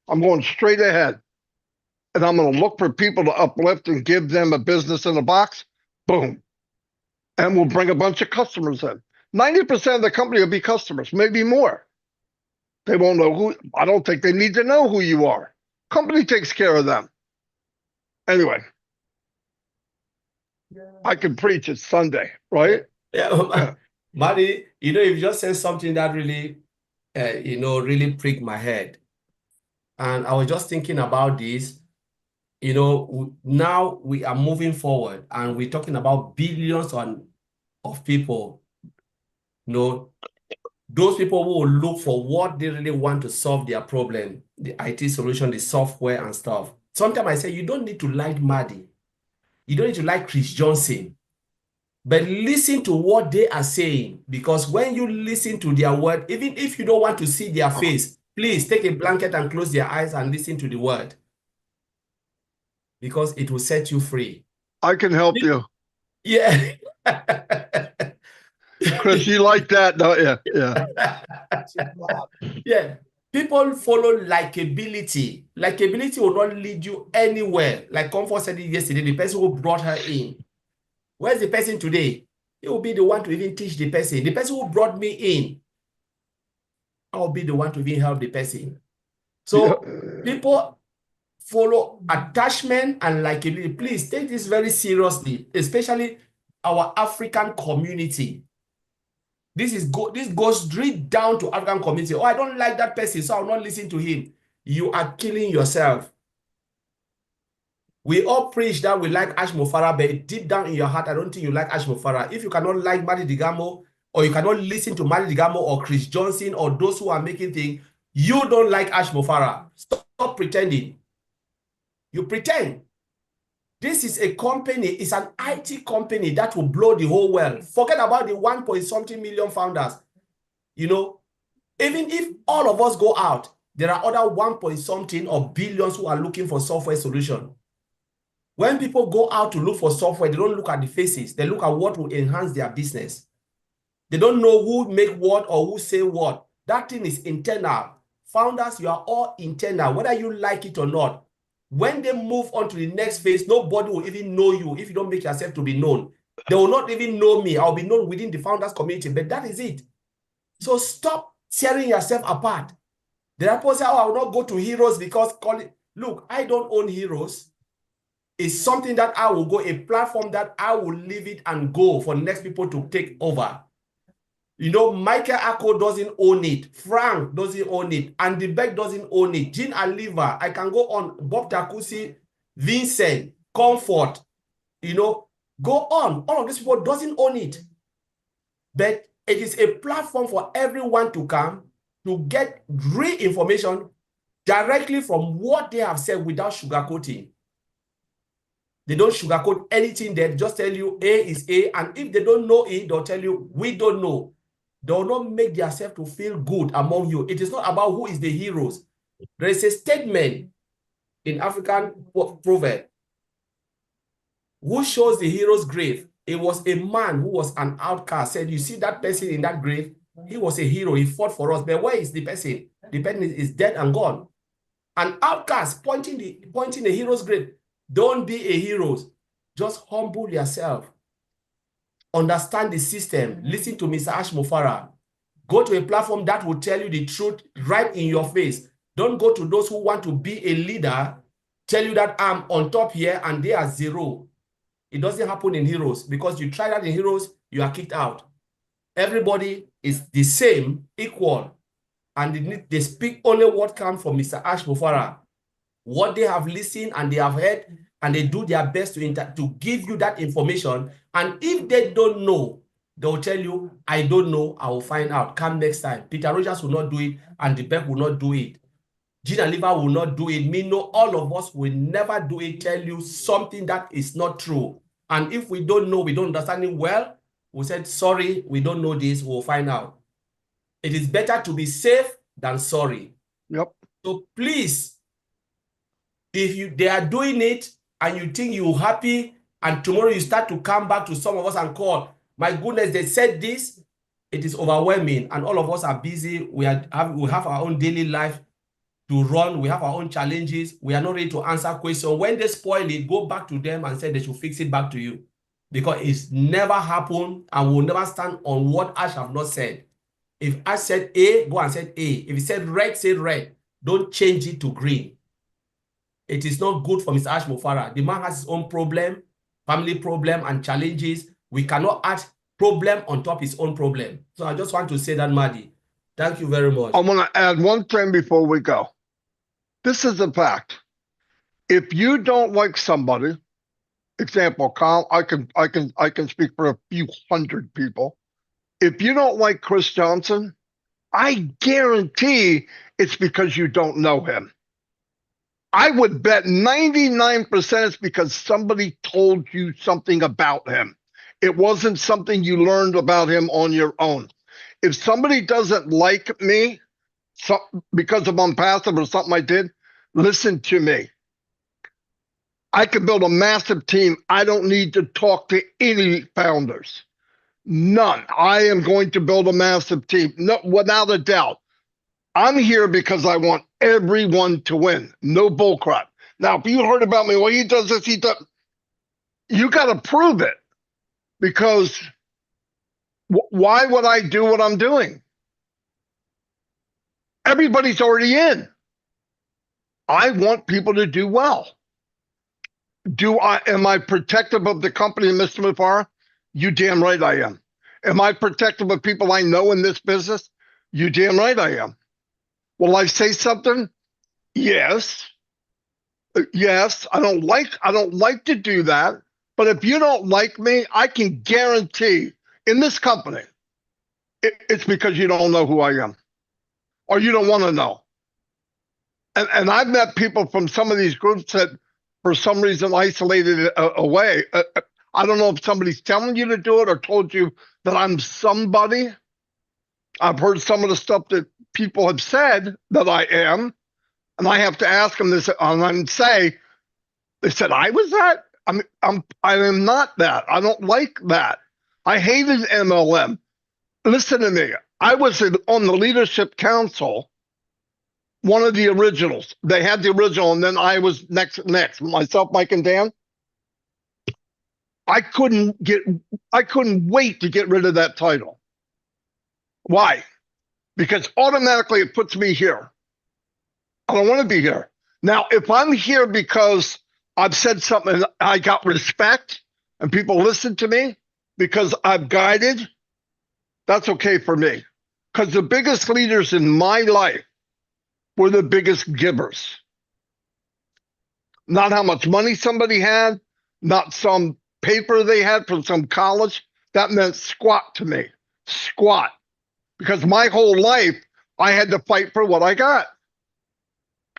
I'm going straight ahead. And I'm going to look for people to uplift and give them a business in a box. Boom. And we'll bring a bunch of customers in. 90% of the company will be customers, maybe more. They won't know who. I don't think they need to know who you are. Company takes care of them. Anyway, I can preach it Sunday, right? Yeah, Marty, you just said something that really, really pricked my head. And I was just thinking about this. Now we are moving forward and we're talking about billions of people, Those people who will look for what they really want to solve their problem, the IT solution, the software and stuff. Sometimes I say, you don't need to like Marty. You don't need to like Chris Johnson. But listen to what they are saying, because when you listen to their word, even if you don't want to see their face, please take a blanket and close your eyes and listen to the word, because it will set you free. I can help you. Yeah. Chris, you like that, don't you? Yeah. Yeah. People follow likability. Likability will not lead you anywhere. Like Comfort said it yesterday, the person who brought her in. Where's the person today? He will be the one to even teach the person. The person who brought me in, I'll be the one to even help the person. So people follow attachment and likability. Please take this very seriously, especially our African community. This goes straight down to African community. Oh, I don't like that person, so I'll not listen to him. You are killing yourself. We all preach that we like Ash Mofara, but deep down in your heart, I don't think you like Ash Mofara. If you cannot like Marty Digamo, or you cannot listen to Marty Digamo or Chris Johnson or those who are making things, you don't like Ash Mofara. Stop pretending. You pretend. This is a company, it's an IT company that will blow the whole world. Forget about the 1.something million founders. You know, even if all of us go out, there are other 1.something or billions who are looking for software solution. When people go out to look for software, they don't look at the faces. They look at what will enhance their business. They don't know who make what or who say what. That thing is internal. Founders, you are all internal, whether you like it or not. When they move on to the next phase, nobody will even know you if you don't make yourself to be known. They will not even know me. I'll be known within the founders community, but that is it. So stop tearing yourself apart. There are people say, oh, I will not go to Heroes because, look, I don't own Heroes. It's something that I will go, a platform that I will leave it and go for next people to take over. You know, Michael Ako doesn't own it. Frank doesn't own it. Andy Beck doesn't own it. Jean Aliva, I can go on. Bob Takusi, Vincent, Comfort, you know, go on. All of these people doesn't own it. But it is a platform for everyone to come to get real information directly from what they have said without sugarcoating. They don't sugarcoat anything. They just tell you A is A. And if they don't know it, they'll tell you, we don't know. They will not make themselves to feel good among you. It is not about who is the heroes. There is a statement in African proverb. Who shows the hero's grave? It was a man who was an outcast. Said, you see that person in that grave? He was a hero. He fought for us. But where is the person? The person is dead and gone. An outcast pointing the hero's grave. Don't be a hero. Just humble yourself. Understand the system. Listen to Mr. Ash Mofara. Go to a platform that will tell you the truth right in your face. Don't go to those who want to be a leader, tell you that I'm on top here and they are zero. It doesn't happen in Heroes, because you try that in Heroes, you are kicked out. Everybody is the same, equal, and they speak only what comes from Mr. Ash Mofara. What they have listened and they have heard, and they do their best to give you that information. And if they don't know, they'll tell you, I don't know, I will find out. Come next time. Peter Rogers will not do it, and the Beck will not do it. Gina Liver will not do it. Me, no, all of us will never do it, tell you something that is not true. And if we don't know, we don't understand it well, we said, sorry, we don't know this, we'll find out. It is better to be safe than sorry. Yep. So please, if they are doing it and you think you're happy, and tomorrow you start to come back to some of us and call, my goodness, they said this, it is overwhelming, and all of us are busy. We have our own daily life to run. We have our own challenges. We are not ready to answer questions. When they spoil it, go back to them and say they should fix it back to you, because it's never happened and will never stand on what Ash have not said. If Ash said A, go and say A. If he said red, say red. Don't change it to green. It is not good for Mr. Ash Mofara. The man has his own problem, family problem, and challenges. We cannot add problem on top of his own problem. So I just want to say that, Marty. Thank you very much. I want to add one thing before we go. This is a fact. If you don't like somebody, example, Kyle, I can speak for a few hundred people. If you don't like Chris Johnson, I guarantee it's because you don't know him. I would bet 99% it's because somebody told you something about him. It wasn't something you learned about him on your own. If somebody doesn't like me because of I'm passive or something I did, listen to me. I could build a massive team. I don't need to talk to any founders. None. I am going to build a massive team. No, without a doubt. I'm here because I want everyone to win. No bullcrap. Now, if you heard about me, well, he does this, he does. You got to prove it, because why would I do what I'm doing? Everybody's already in. I want people to do well. Am I protective of the company, Mr. Mufara? You damn right I am. Am I protective of people I know in this business? You damn right I am. Will I say something? Yes. Yes. I don't like to do that. But if you don't like me, I can guarantee in this company, it's because you don't know who I am, or you don't want to know. And I've met people from some of these groups that for some reason isolated away. I don't know if somebody's telling you to do it or told you that I'm somebody. I've heard some of the stuff that people have said that I am, and I have to ask them this and say, they said I was that. I am not that. I don't like that. I hated MLM. Listen to me. I was on the leadership council, one of the originals. They had the original, and then I was next. Myself, Mike, and Dan. I couldn't wait to get rid of that title. Why? Because automatically it puts me here. I don't want to be here. Now, if I'm here because I've said something and I got respect and people listen to me because I've guided, that's okay for me. Because the biggest leaders in my life were the biggest givers. Not how much money somebody had, not some paper they had from some college. That meant squat to me. Squat. Because my whole life, I had to fight for what I got.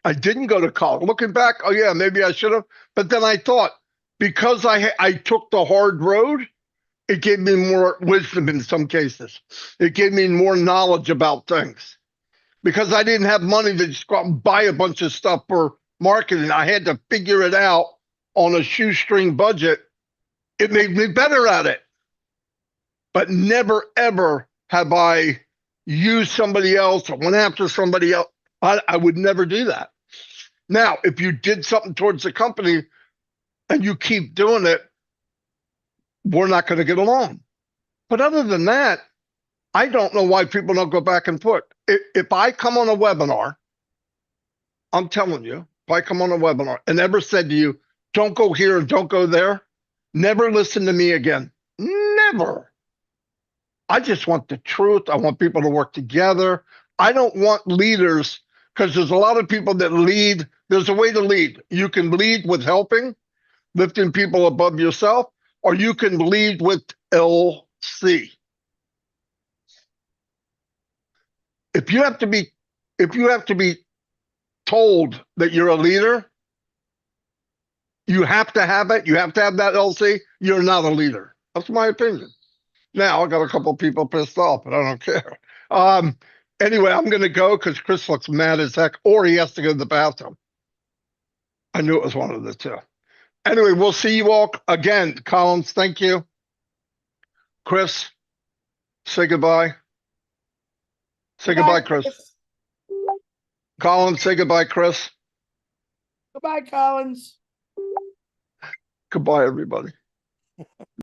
I didn't go to college. Looking back, oh yeah, maybe I should have. But then I thought, because I took the hard road, it gave me more wisdom in some cases. It gave me more knowledge about things. Because I didn't have money to just go out and buy a bunch of stuff for marketing. I had to figure it out on a shoestring budget. It made me better at it. But never, ever have I used somebody else or went after somebody else. I would never do that. Now, if you did something towards the company and you keep doing it, we're not going to get along. But other than that, I don't know why people don't go back and forth. If I come on a webinar, I'm telling you, if I come on a webinar and ever said to you, don't go here and don't go there, never listen to me again. Never. I just want the truth. I want people to work together. I don't want leaders, because there's a lot of people that lead. There's a way to lead. You can lead with helping, lifting people above yourself, or you can lead with LC. If you have to be told that you're a leader, you have to have it. You have to have that LC. You're not a leader. That's my opinion. Now I got a couple of people pissed off, but I don't care. Anyway, I'm going to go because Chris looks mad as heck, or he has to go to the bathroom. I knew it was one of the two. Anyway, we'll see you all again. Collins, thank you. Chris, say goodbye. Say goodbye, Chris. Collins, say goodbye, Chris. Goodbye, Collins. Goodbye, everybody.